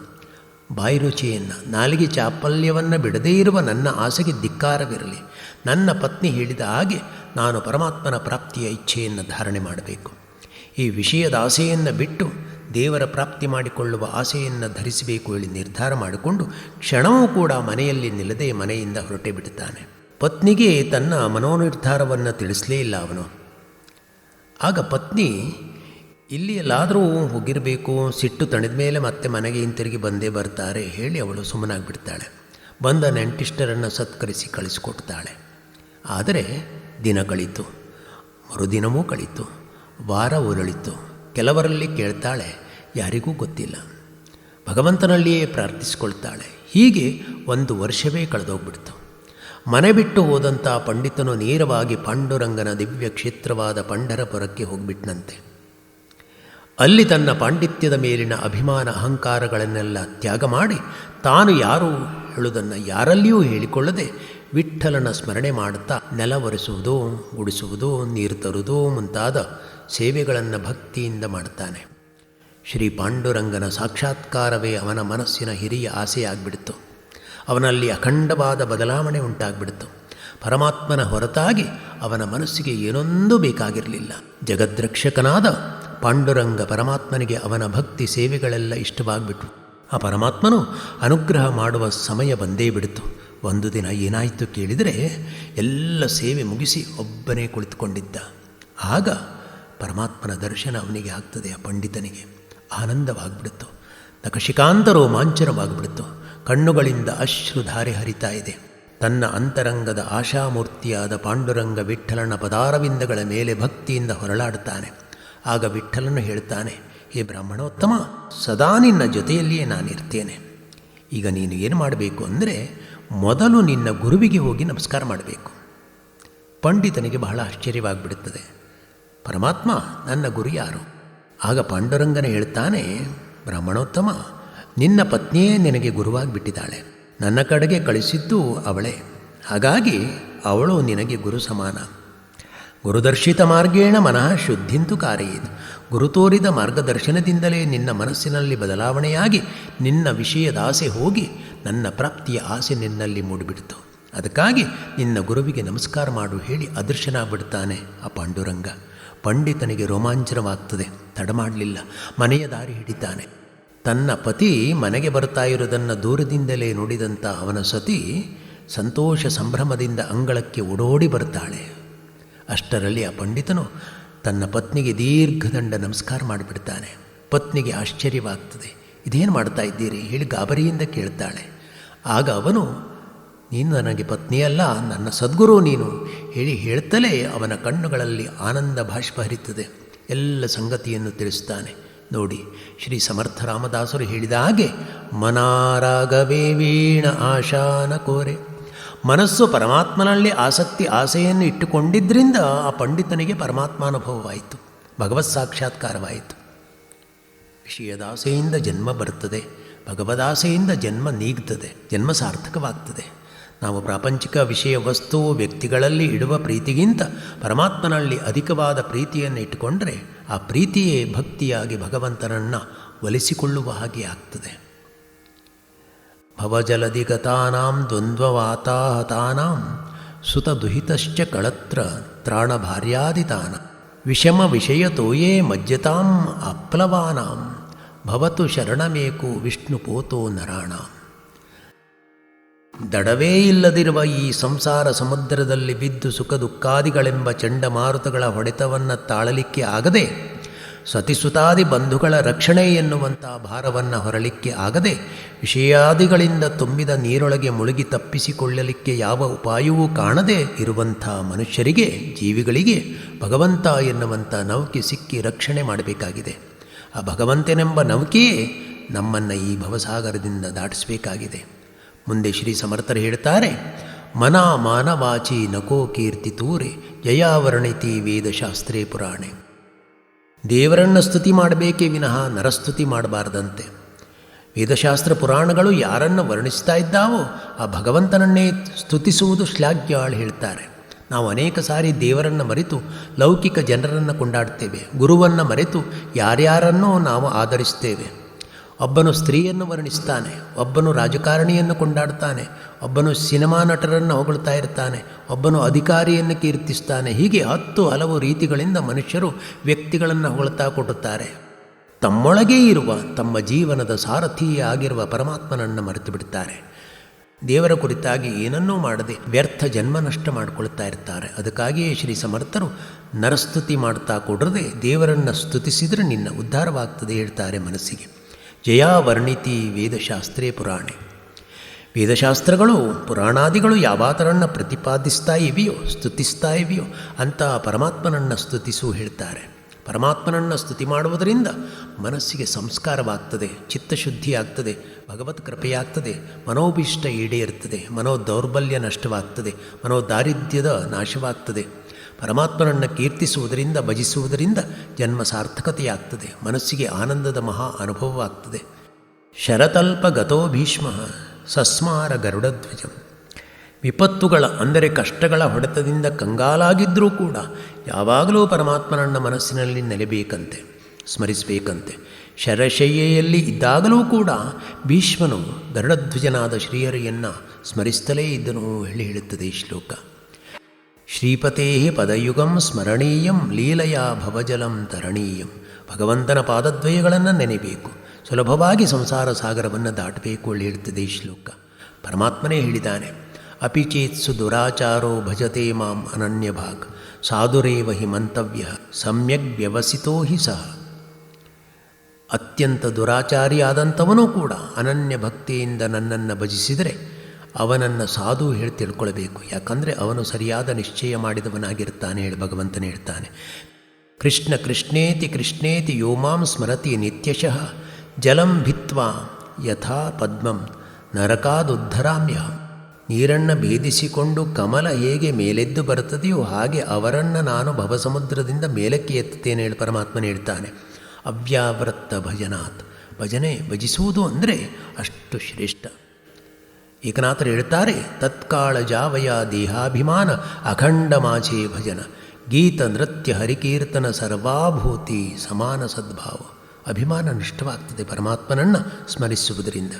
ಬಾಯಿ ರುಚಿಯನ್ನು, ನಾಲಿಗೆ ಚಾಪಲ್ಯವನ್ನು ಬಿಡದೇ ಇರುವ ನನ್ನ ಆಸೆಗೆ ಧಿಕ್ಕಾರವಿರಲಿ. ನನ್ನ ಪತ್ನಿ ಹೇಳಿದ ಹಾಗೆ ನಾನು ಪರಮಾತ್ಮನ ಪ್ರಾಪ್ತಿಯ ಇಚ್ಛೆಯನ್ನು ಧಾರಣೆ ಮಾಡಬೇಕು. ಈ ವಿಷಯದ ಆಸೆಯನ್ನು ಬಿಟ್ಟು ದೇವರ ಪ್ರಾಪ್ತಿ ಮಾಡಿಕೊಳ್ಳುವ ಆಸೆಯನ್ನು ಧರಿಸಬೇಕು ಹೇಳಿ ನಿರ್ಧಾರ ಮಾಡಿಕೊಂಡು ಕ್ಷಣವೂ ಕೂಡ ಮನೆಯಲ್ಲಿ ನಿಲ್ಲದೆ ಮನೆಯಿಂದ ಹೊರಟೇ ಬಿಡುತ್ತಾನೆ. ಪತ್ನಿಗೆ ತನ್ನ ಮನೋನಿರ್ಧಾರವನ್ನು ತಿಳಿಸಲೇ ಇಲ್ಲ ಅವನು. ಆಗ ಪತ್ನಿ ಇಲ್ಲಿ ಎಲ್ಲಾದರೂ ಹೋಗಿರಬೇಕು, ಸಿಟ್ಟು ತಣಿದ ಮೇಲೆ ಮತ್ತೆ ಮನೆಗೆ ಹಿಂತಿರುಗಿ ಬಂದೇ ಬರ್ತಾರೆ ಹೇಳಿ ಅವಳು ಸುಮ್ಮನಾಗಿಬಿಡ್ತಾಳೆ. ಬಂದ ನೆಂಟಿಷ್ಟರನ್ನು ಸತ್ಕರಿಸಿ ಕಳಿಸಿಕೊಡ್ತಾಳೆ. ಆದರೆ ದಿನ ಕಳೀತು, ಮರುದಿನವೂ ಕಳೀತು, ವಾರ ಉರುಳಿತು. ಕೆಲವರಲ್ಲಿ ಕೇಳ್ತಾಳೆ, ಯಾರಿಗೂ ಗೊತ್ತಿಲ್ಲ. ಭಗವಂತನಲ್ಲಿಯೇ ಪ್ರಾರ್ಥಿಸಿಕೊಳ್ತಾಳೆ. ಹೀಗೆ 1 ವರ್ಷವೇ ಕಳೆದೋಗ್ಬಿಡ್ತು. ಮನೆ ಬಿಟ್ಟು ಹೋದಂಥ ಪಂಡಿತನು ನೇರವಾಗಿ ಪಾಂಡುರಂಗನ ದಿವ್ಯ ಕ್ಷೇತ್ರವಾದ ಪಂಢರಪುರಕ್ಕೆ ಹೋಗ್ಬಿಟ್ನಂತೆ. ಅಲ್ಲಿ ತನ್ನ ಪಾಂಡಿತ್ಯದ ಮೇಲಿನ ಅಭಿಮಾನ ಅಹಂಕಾರಗಳನ್ನೆಲ್ಲ ತ್ಯಾಗ ಮಾಡಿ ತಾನು ಯಾರು ಹೇಳುವುದನ್ನು ಯಾರಲ್ಲಿಯೂ ಹೇಳಿಕೊಳ್ಳದೆ ವಿಠ್ಠಲನ ಸ್ಮರಣೆ ಮಾಡುತ್ತಾ ನೆಲ ಒರೆಸುವುದು, ಗುಡಿಸುವುದು, ನೀರು ತರುವುದು ಮುಂತಾದ ಸೇವೆಗಳನ್ನು ಭಕ್ತಿಯಿಂದ ಮಾಡುತ್ತಾನೆ. ಶ್ರೀ ಪಾಂಡುರಂಗನ ಸಾಕ್ಷಾತ್ಕಾರವೇ ಅವನ ಮನಸ್ಸಿನ ಹಿರಿಯ ಆಸೆಯಾಗ್ಬಿಡ್ತು. ಅವನಲ್ಲಿ ಅಖಂಡವಾದ ಬದಲಾವಣೆ ಉಂಟಾಗ್ಬಿಡ್ತು. ಪರಮಾತ್ಮನ ಹೊರತಾಗಿ ಅವನ ಮನಸ್ಸಿಗೆ ಏನೊಂದೂ ಬೇಕಾಗಿರಲಿಲ್ಲ. ಜಗದ್ರಕ್ಷಕನಾದ ಪಾಂಡುರಂಗ ಪರಮಾತ್ಮನಿಗೆ ಅವನ ಭಕ್ತಿ ಸೇವೆಗಳೆಲ್ಲ ಇಷ್ಟವಾಗ್ಬಿಟ್ವು. ಆ ಪರಮಾತ್ಮನು ಅನುಗ್ರಹ ಮಾಡುವ ಸಮಯ ಬಂದೇ ಬಿಡಿತು. ಒಂದು ದಿನ ಏನಾಯಿತು ಕೇಳಿದರೆ, ಎಲ್ಲ ಸೇವೆ ಮುಗಿಸಿ ಒಬ್ಬನೇ ಕುಳಿತುಕೊಂಡಿದ್ದ. ಆಗ ಪರಮಾತ್ಮನ ದರ್ಶನ ಅವನಿಗೆ ಆಗ್ತದೆ. ಆ ಪಂಡಿತನಿಗೆ ಆನಂದವಾಗ್ಬಿಡ್ತು. ನಖಶಿಕಾಂತ ರೋಮಾಂಚನವಾಗ್ಬಿಡ್ತು. ಕಣ್ಣುಗಳಿಂದ ಅಶ್ರುಧಾರೆ ಹರಿತಾ ಇದೆ. ತನ್ನ ಅಂತರಂಗದ ಆಶಾಮೂರ್ತಿಯಾದ ಪಾಂಡುರಂಗ ವಿಠ್ಠಲನ ಪದಾರವಿಂದಗಳ ಮೇಲೆ ಭಕ್ತಿಯಿಂದ ಹೊರಳಾಡುತ್ತಾನೆ. ಆಗ ವಿಠ್ಠಲನು ಹೇಳ್ತಾನೆ, ಹೇ ಬ್ರಾಹ್ಮಣೋತ್ತಮ, ಸದಾ ನಿನ್ನ ಜೊತೆಯಲ್ಲಿಯೇ ನಾನಿರ್ತೇನೆ. ಈಗ ನೀನು ಏನು ಮಾಡಬೇಕು ಅಂದರೆ, ಮೊದಲು ನಿನ್ನ ಗುರುವಿಗೆ ಹೋಗಿ ನಮಸ್ಕಾರ ಮಾಡಬೇಕು. ಪಂಡಿತನಿಗೆ ಬಹಳ ಆಶ್ಚರ್ಯವಾಗಿಬಿಡುತ್ತದೆ. ಪರಮಾತ್ಮ ನನ್ನ ಗುರು ಯಾರು? ಆಗ ಪಾಂಡುರಂಗನ ಹೇಳ್ತಾನೆ, ಬ್ರಾಹ್ಮಣೋತ್ತಮ, ನಿನ್ನ ಪತ್ನಿಯೇ ನಿನಗೆ ಗುರುವಾಗಿಬಿಟ್ಟಿದ್ದಾಳೆ. ನನ್ನ ಕಡೆಗೆ ಕಳಿಸಿದ್ದು ಅವಳೇ. ಹಾಗಾಗಿ ಅವಳು ನಿನಗೆ ಗುರು ಸಮಾನ. ಗುರುದರ್ಶಿತ ಮಾರ್ಗೇಣ ಮನಃ ಶುದ್ಧಿಂತು ಕಾರೆಯಿತು. ಗುರು ತೋರಿದ ಮಾರ್ಗದರ್ಶನದಿಂದಲೇ ನಿನ್ನ ಮನಸ್ಸಿನಲ್ಲಿ ಬದಲಾವಣೆಯಾಗಿ ನಿನ್ನ ವಿಷಯದಾಸೆ ಹೋಗಿ ನನ್ನ ಪ್ರಾಪ್ತಿಯ ಆಸೆ ನಿನ್ನಲ್ಲಿ ಮೂಡಿಬಿಡ್ತು. ಅದಕ್ಕಾಗಿ ನಿನ್ನ ಗುರುವಿಗೆ ನಮಸ್ಕಾರ ಮಾಡು ಹೇಳಿ ಅದೃಶ್ಯನಾಗ್ಬಿಡ್ತಾನೆ ಆ ಪಾಂಡುರಂಗ. ಪಂಡಿತನಿಗೆ ರೋಮಾಂಚನವಾಗ್ತದೆ. ತಡ ಮಾಡಲಿಲ್ಲ, ಮನೆಯ ದಾರಿ ಹಿಡಿತಾನೆ. ತನ್ನ ಪತಿ ಮನೆಗೆ ಬರ್ತಾ ಇರೋದನ್ನು ದೂರದಿಂದಲೇ ನೋಡಿದಂಥ ಅವನ ಸತಿ ಸಂತೋಷ ಸಂಭ್ರಮದಿಂದ ಅಂಗಳಕ್ಕೆ ಓಡೋಡಿ ಬರ್ತಾಳೆ. ಅಷ್ಟರಲ್ಲಿ ಆ ಪಂಡಿತನು ತನ್ನ ಪತ್ನಿಗೆ ದೀರ್ಘದಂಡ ನಮಸ್ಕಾರ ಮಾಡಿಬಿಡ್ತಾನೆ. ಪತ್ನಿಗೆ ಆಶ್ಚರ್ಯವಾಗ್ತದೆ. ಇದೇನು ಮಾಡ್ತಾ ಇದ್ದೀರಿ ಹೇಳಿ ಗಾಬರಿಯಿಂದ ಕೇಳ್ತಾಳೆ. ಆಗ ಅವನು, ನೀನು ನನಗೆ ಪತ್ನಿಯಲ್ಲ, ನನ್ನ ಸದ್ಗುರು ನೀನು ಹೇಳಿ ಹೇಳ್ತಲೇ ಅವನ ಕಣ್ಣುಗಳಲ್ಲಿ ಆನಂದ ಬಾಷ್ಪ ಹರಿಯುತ್ತದೆ. ಎಲ್ಲ ಸಂಗತಿಯನ್ನು ತಿಳಿಸ್ತಾನೆ. ನೋಡಿ, ಶ್ರೀ ಸಮರ್ಥ ರಾಮದಾಸರು ಹೇಳಿದ ಹಾಗೆ, ಮನಾರಾಗವೇ ವೀಣ ಆಶಾನ ಕೋರೆ. ಮನಸ್ಸು ಪರಮಾತ್ಮನಲ್ಲಿ ಆಸೆಯನ್ನು ಇಟ್ಟುಕೊಂಡಿದ್ದರಿಂದ ಆ ಪಂಡಿತನಿಗೆ ಪರಮಾತ್ಮಾನುಭವವಾಯಿತು, ಭಗವತ್ ಸಾಕ್ಷಾತ್ಕಾರವಾಯಿತು. ವಿಷಯದಾಸೆಯಿಂದ ಜನ್ಮ ಬರುತ್ತದೆ, ಭಗವದಾಸೆಯಿಂದ ಜನ್ಮ ನೀಗ್ತದೆ, ಜನ್ಮ ಸಾರ್ಥಕವಾಗ್ತದೆ. ನಾವು ಪ್ರಾಪಂಚಿಕ ವಿಷಯ ವಸ್ತು ವ್ಯಕ್ತಿಗಳಲ್ಲಿ ಇಡುವ ಪ್ರೀತಿಗಿಂತ ಪರಮಾತ್ಮನಲ್ಲಿ ಅಧಿಕವಾದ ಪ್ರೀತಿಯನ್ನು ಇಟ್ಟುಕೊಂಡರೆ ಆ ಪ್ರೀತಿಯೇ ಭಕ್ತಿಯಾಗಿ ಭಗವಂತನನ್ನು ಒಲಿಸಿಕೊಳ್ಳುವ ಹಾಗೆ ಆಗ್ತದೆ. ಭವಜಲದಿಗತಾನಾಂ ದ್ವಂದ್ವವಾತಾಹತಾನಾಂ ಸುತದುಹಿತಶ್ಚ ಕಳತ್ರ ತ್ರಾಣಭಾರ್ಯಾದಿತಾನ ವಿಷಮ ವಿಷಯತೋಯೇ ಮಜ್ಜತಾಂ ಅಪ್ಲವಾನಾಂ ಭವತು ಶರಣಮೇಕು ವಿಷ್ಣುಪೋತೋ ನರಾಣಾಂ. ದಡವೇ ಇಲ್ಲದಿರುವ ಈ ಸಂಸಾರ ಸಮುದ್ರದಲ್ಲಿ ಬಿದ್ದು ಸುಖ ದುಃಖಾದಿಗಳೆಂಬ ಚಂಡಮಾರುತಗಳ ಹೊಡೆತವನ್ನು ತಾಳಲಿಕ್ಕೆ ಆಗದೆ, ಸತಿಸುತಾದಿ ಬಂಧುಗಳ ರಕ್ಷಣೆ ಎನ್ನುವಂಥ ಭಾರವನ್ನು ಹೊರಲಿಕ್ಕೆ ಆಗದೆ, ವಿಷಯಾದಿಗಳಿಂದ ತುಂಬಿದ ನೀರೊಳಗೆ ಮುಳುಗಿ ತಪ್ಪಿಸಿಕೊಳ್ಳಲಿಕ್ಕೆ ಯಾವ ಉಪಾಯವೂ ಕಾಣದೆ ಇರುವಂಥ ಮನುಷ್ಯರಿಗೆ, ಜೀವಿಗಳಿಗೆ ಭಗವಂತ ಎನ್ನುವಂಥ ನೌಕೆ ಸಿಕ್ಕಿ ರಕ್ಷಣೆ ಮಾಡಬೇಕಾಗಿದೆ. ಆ ಭಗವಂತನೆಂಬ ನೌಕೆಯೇ ನಮ್ಮನ್ನು ಈ ಭವಸಾಗರದಿಂದ ದಾಟಿಸಬೇಕಾಗಿದೆ. ಮುಂದೆ ಶ್ರೀ ಸಮರ್ಥರು ಹೇಳ್ತಾರೆ, ಮನ ಮಾನವಾಚಿ ನಕೋ ಕೀರ್ತಿ ತೂರೆ ಜಯಾವರ್ಣಿತಿ ವೇದಶಾಸ್ತ್ರೇ ಪುರಾಣೆ. ದೇವರನ್ನು ಸ್ತುತಿ ಮಾಡಬೇಕೇ ವಿನಃ ನರಸ್ತುತಿ ಮಾಡಬಾರ್ದಂತೆ. ವೇದಶಾಸ್ತ್ರ ಪುರಾಣಗಳು ಯಾರನ್ನು ವರ್ಣಿಸ್ತಾ ಇದ್ದಾವೋ ಆ ಭಗವಂತನನ್ನೇ ಸ್ತುತಿಸುವುದು ಶ್ಲಾಘ್ಯಾಳು ಹೇಳ್ತಾರೆ. ನಾವು ಅನೇಕ ಸಾರಿ ದೇವರನ್ನು ಮರೆತು ಲೌಕಿಕ ಜನರನ್ನು ಕೊಂಡಾಡ್ತೇವೆ. ಗುರುವನ್ನು ಮರೆತು ಯಾರ್ಯಾರನ್ನೋ ನಾವು ಆಧರಿಸ್ತೇವೆ. ಒಬ್ಬನು ಸ್ತ್ರೀಯನ್ನು ವರ್ಣಿಸ್ತಾನೆ, ಒಬ್ಬನು ರಾಜಕಾರಣಿಯನ್ನು ಕೊಂಡಾಡ್ತಾನೆ, ಒಬ್ಬನು ಸಿನಿಮಾ ನಟರನ್ನು ಹೊಗಳ್ತಾ ಇರ್ತಾನೆ, ಒಬ್ಬನು ಅಧಿಕಾರಿಯನ್ನು ಕೀರ್ತಿಸ್ತಾನೆ. ಹೀಗೆ 10 ಹಲವು ರೀತಿಗಳಿಂದ ಮನುಷ್ಯರು ವ್ಯಕ್ತಿಗಳನ್ನು ಹೊಗಳ್ತಾ ಕೊಡುತ್ತಾರೆ. ತಮ್ಮೊಳಗೇ ಇರುವ ತಮ್ಮ ಜೀವನದ ಸಾರಥಿಯೇ ಆಗಿರುವ ಪರಮಾತ್ಮನನ್ನು ಮರೆತು ಬಿಡ್ತಾರೆ. ದೇವರ ಕುರಿತಾಗಿ ಏನನ್ನೂ ಮಾಡದೆ ವ್ಯರ್ಥ ಜನ್ಮ ನಷ್ಟ ಮಾಡಿಕೊಳ್ತಾ ಇರ್ತಾರೆ. ಅದಕ್ಕಾಗಿಯೇ ಶ್ರೀ ಸಮರ್ಥರು ನರಸ್ತುತಿ ಮಾಡ್ತಾ ಕೊಡದೆ ದೇವರನ್ನು ಸ್ತುತಿಸಿದರೆ ನಿನ್ನ ಉದ್ಧಾರವಾಗ್ತದೆ ಹೇಳ್ತಾರೆ ಮನಸ್ಸಿಗೆ. ಜಯಾ ವರ್ಣಿತಿ ವೇದಶಾಸ್ತ್ರೇ ಪುರಾಣೆ. ವೇದಶಾಸ್ತ್ರಗಳು ಪುರಾಣಾದಿಗಳು ಯಾವಾತರನ್ನು ಪ್ರತಿಪಾದಿಸ್ತಾ ಇವೆಯೋ ಸ್ತುತಿಸ್ತಾ ಇವೆಯೋ ಅಂತ ಪರಮಾತ್ಮನನ್ನು ಸ್ತುತಿಸು ಹೇಳ್ತಾರೆ. ಪರಮಾತ್ಮನನ್ನು ಸ್ತುತಿ ಮಾಡುವುದರಿಂದ ಮನಸ್ಸಿಗೆ ಸಂಸ್ಕಾರವಾಗ್ತದೆ, ಚಿತ್ತಶುದ್ಧಿಯಾಗ್ತದೆ, ಭಗವತ್ ಕೃಪೆಯಾಗ್ತದೆ, ಮನೋಭೀಷ್ಟ ಈಡೇರುತ್ತದೆ, ಮನೋದೌರ್ಬಲ್ಯ ನಷ್ಟವಾಗ್ತದೆ, ಮನೋದಾರಿದ್ರ್ಯದ ನಾಶವಾಗ್ತದೆ. ಪರಮಾತ್ಮನನ್ನು ಕೀರ್ತಿಸುವುದರಿಂದ ಭಜಿಸುವುದರಿಂದ ಜನ್ಮ ಸಾರ್ಥಕತೆಯಾಗ್ತದೆ, ಮನಸ್ಸಿಗೆ ಆನಂದದ ಮಹಾ ಅನುಭವವಾಗ್ತದೆ. ಶರತಲ್ಪ ಗತೋ ಭೀಷ್ಮ ಸಸ್ಮಾರ ಗರುಡಧ್ವಜಂ. ವಿಪತ್ತುಗಳ ಅಂದರೆ ಕಷ್ಟಗಳ ಹೊಡೆತದಿಂದ ಕಂಗಾಲಾಗಿದ್ದರೂ ಕೂಡ ಯಾವಾಗಲೂ ಪರಮಾತ್ಮನನ್ನ ಮನಸ್ಸಿನಲ್ಲಿ ನೆಲೆಬೇಕಂತೆ, ಸ್ಮರಿಸಬೇಕಂತೆ. ಶರಶಯ್ಯೆಯಲ್ಲಿ ಇದ್ದಾಗಲೂ ಕೂಡ ಭೀಷ್ಮನು ಗರುಡಧ್ವಜನಾದ ಶ್ರೀಹರಿಯನ್ನು ಸ್ಮರಿಸ್ತಲೇ ಇದ್ದನು ಹೇಳುತ್ತದೆ ಈ ಶ್ಲೋಕ. ಶ್ರೀಪತೇ ಪದಯುಗಂ ಸ್ಮರಣೀಯಂ ಲೀಲಯಾ ಭವಜಲಂ ತರಣೀಯಂ. ಭಗವಂತನ ಪಾದದ್ವಯಗಳನ್ನು ನೆನೆಯಬೇಕು, ಸುಲಭವಾಗಿ ಸಂಸಾರ ಸಾಗರವನ್ನು ದಾಟಬೇಕು ಹೇಳುತ್ತದೆ ಈ ಶ್ಲೋಕ. ಪರಮಾತ್ಮನೇ ಹೇಳಿದ್ದಾನೆ, ಅಪಿಚೇತ್ಸು ದುರಾಚಾರೋ ಭಜತೆ ಮಾಂ ಅನನ್ಯಭಾಗ್ ಸಾಧುರೇವ ಹಿ ಮಂತವ್ಯ ಸಮ್ಯಕ್ ವ್ಯವಸಿತೋ ಹಿ ಸಹ. ಅತ್ಯಂತ ದುರಾಚಾರಿಯಾದಂಥವನೂ ಕೂಡ ಅನನ್ಯ ಭಕ್ತಿಯಿಂದ ನನ್ನನ್ನು ಭಜಿಸಿದರೆ ಅವನನ್ನು ಸಾಧು ಹೇಳಿ ತಿಳ್ಕೊಳ್ಬೇಕು. ಯಾಕಂದರೆ ಅವನು ಸರಿಯಾದ ನಿಶ್ಚಯ ಮಾಡಿದವನಾಗಿರ್ತಾನೆ ಹೇಳಿ ಭಗವಂತನೇ ಹೇಳ್ತಾನೆ. ಕೃಷ್ಣ ಕೃಷ್ಣೇತಿ ಕೃಷ್ಣೇತಿ ಯೋ ಮಾಂ ಸ್ಮರತಿ ನಿತ್ಯಶಃ ಜಲಂ ಭಿತ್ವಾ ಯಥಾ ಪದ್ಮಂ ನರಕಾದುದ್ಧರಾಮ್ಯಹಂ. ನೀರನ್ನು ಭೇದಿಸಿಕೊಂಡು ಕಮಲ ಹೇಗೆ ಮೇಲೆದ್ದು ಬರುತ್ತದೆಯೋ ಹಾಗೆ ಅವರನ್ನು ನಾನು ಭವಸಮುದ್ರದಿಂದ ಮೇಲಕ್ಕೆ ಎತ್ತುತ್ತೇನೆ ಹೇಳಿ ಪರಮಾತ್ಮನೇ ಹೇಳ್ತಾನೆ. ಅವ್ಯಾವೃತ್ತ ಭಜನಾತ್. ಭಜಿಸುವುದು ಅಂದರೆ ಅಷ್ಟು ಶ್ರೇಷ್ಠ. ಏಕನಾಥರು ಹೇಳ್ತಾರೆ, ತತ್ಕಾಳ ಜಾವಯ ದೇಹಾಭಿಮಾನ ಅಖಂಡ ಮಾಛೇ ಭಜನ ಗೀತ ನೃತ್ಯ ಹರಿಕೀರ್ತನ ಸರ್ವಾಭೂತಿ ಸಮಾನ ಸದ್ಭಾವ. ಅಭಿಮಾನ ನಷ್ಟವಾಗ್ತದೆ ಪರಮಾತ್ಮನನ್ನು ಸ್ಮರಿಸುವುದರಿಂದ.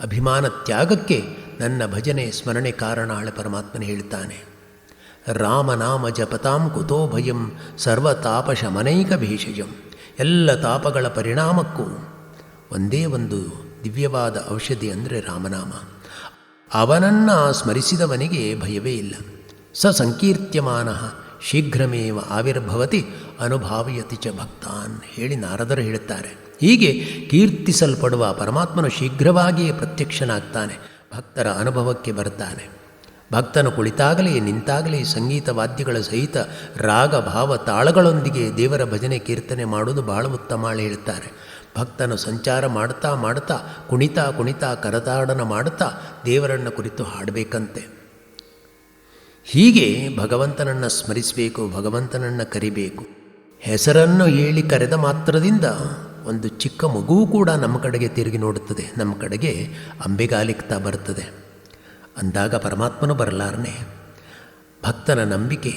ಅಭಿಮಾನ ತ್ಯಾಗಕ್ಕೆ ನನ್ನ ಭಜನೆ ಸ್ಮರಣೆ ಕಾರಣ ಹಳೆ ಪರಮಾತ್ಮನೇ ಹೇಳ್ತಾನೆ. ರಾಮನಾಮ ಜಪತಾಂ ಕುತೋ ಭಯಂ ಸರ್ವತಾಪಶಮನೈಕ ಭೇಷಜಂ. ಎಲ್ಲ ತಾಪಗಳ ಪರಿಣಾಮಕ್ಕೂ ಒಂದೇ ಒಂದು ದಿವ್ಯವಾದ ಔಷಧಿ ಅಂದರೆ ರಾಮನಾಮ. ಅವನನ್ನು ಸ್ಮರಿಸಿದವನಿಗೆ ಭಯವೇ ಇಲ್ಲ. ಸ ಸಂಕೀರ್ತ್ಯಮಾನ ಶೀಘ್ರಮೇವ ಆವಿರ್ಭವತಿ ಅನುಭಾವಯತಿ ಚ ಭಕ್ತಾನ್ ಹೇಳಿ ನಾರದರು ಹೇಳುತ್ತಾರೆ. ಹೀಗೆ ಕೀರ್ತಿಸಲ್ಪಡುವ ಪರಮಾತ್ಮನು ಶೀಘ್ರವಾಗಿಯೇ ಪ್ರತ್ಯಕ್ಷನಾಗ್ತಾನೆ, ಭಕ್ತರ ಅನುಭವಕ್ಕೆ ಬರ್ತಾನೆ. ಭಕ್ತನು ಕುಳಿತಾಗಲೇ ನಿಂತಾಗಲೇ ಸಂಗೀತ ವಾದ್ಯಗಳ ಸಹಿತ ರಾಗ ಭಾವ ತಾಳಗಳೊಂದಿಗೆ ದೇವರ ಭಜನೆ ಕೀರ್ತನೆ ಮಾಡುವುದು ಬಹಳ ಉತ್ತಮ ಹೇಳ್ತಾರೆ. ಭಕ್ತನು ಸಂಚಾರ ಮಾಡ್ತಾ ಮಾಡ್ತಾ ಕುಣಿತಾ ಕುಣಿತಾ ಕರತಾಡನ ಮಾಡುತ್ತಾ ದೇವರನ್ನು ಕುರಿತು ಹಾಡಬೇಕಂತೆ. ಹೀಗೆ ಭಗವಂತನನ್ನು ಸ್ಮರಿಸಬೇಕು, ಭಗವಂತನನ್ನು ಕರಿಬೇಕು. ಹೆಸರನ್ನು ಹೇಳಿ ಕರೆದ ಮಾತ್ರದಿಂದ ಒಂದು ಚಿಕ್ಕ ಮಗುವು ಕೂಡ ನಮ್ಮ ಕಡೆಗೆ ತಿರುಗಿ ನೋಡುತ್ತದೆ, ನಮ್ಮ ಕಡೆಗೆ ಅಂಬೆಗಾಲಿಕ್ತಾ ಬರ್ತದೆ. ಅಂದಾಗ ಪರಮಾತ್ಮನು ಬರಲಾರನೆ. ಭಕ್ತನ ನಂಬಿಕೆ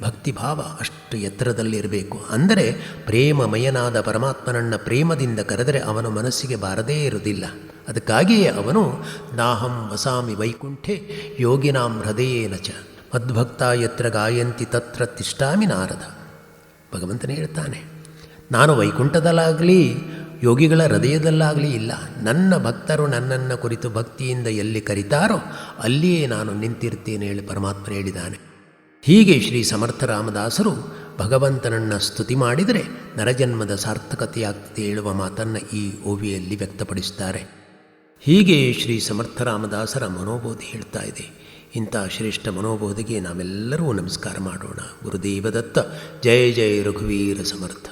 ಭಕ್ತಿಭಾವ ಅಷ್ಟು ಎತ್ತರದಲ್ಲಿರಬೇಕು. ಅಂದರೆ ಪ್ರೇಮಮಯನಾದ ಪರಮಾತ್ಮನನ್ನು ಪ್ರೇಮದಿಂದ ಕರೆದರೆ ಅವನ ಮನಸ್ಸಿಗೆ ಬಾರದೇ ಇರುವುದಿಲ್ಲ. ಅದಕ್ಕಾಗಿಯೇ ಅವನು ನಾಹಂ ವಸಾಮಿ ವೈಕುಂಠೆ ಯೋಗಿನಾಂ ಹೃದಯೇನ ಚ ಮದ್ಭಕ್ತ ಯತ್ರ ಗಾಯಂತಿ ತತ್ರ ತಿಷ್ಠಾಮಿ ನಾರದ. ಭಗವಂತನೇ ಹೇಳ್ತಾನೆ, ನಾನು ವೈಕುಂಠದಲ್ಲಾಗಲಿ ಯೋಗಿಗಳ ಹೃದಯದಲ್ಲಾಗಲಿ ಇಲ್ಲ. ನನ್ನ ಭಕ್ತರು ನನ್ನನ್ನು ಕುರಿತು ಭಕ್ತಿಯಿಂದ ಎಲ್ಲಿ ಕರೀತಾರೋ ಅಲ್ಲಿಯೇ ನಾನು ನಿಂತಿರ್ತೇನೆ ಹೇಳಿ ಪರಮಾತ್ಮ ಹೇಳಿದ್ದಾನೆ. ಹೀಗೆ ಶ್ರೀ ಸಮರ್ಥ ರಾಮದಾಸರು ಭಗವಂತನನ್ನು ಸ್ತುತಿ ಮಾಡಿದರೆ ನರಜನ್ಮದ ಸಾರ್ಥಕತೆಯಾಗ್ತದೆ ಹೇಳುವ ಮಾತನ್ನು ಈ ಓವಿಯಲ್ಲಿ ವ್ಯಕ್ತಪಡಿಸ್ತಾರೆ. ಹೀಗೆ ಶ್ರೀ ಸಮರ್ಥ ರಾಮದಾಸರ ಮನೋಬೋಧಿ ಹೇಳ್ತಾ ಇದೆ. ಇಂಥ ಶ್ರೇಷ್ಠ ಮನೋಬೋಧಿಗೆ ನಾವೆಲ್ಲರೂ ನಮಸ್ಕಾರ ಮಾಡೋಣ. ಗುರುದೇವದತ್ತ. ಜಯ ಜಯ ರಘುವೀರ ಸಮರ್ಥ.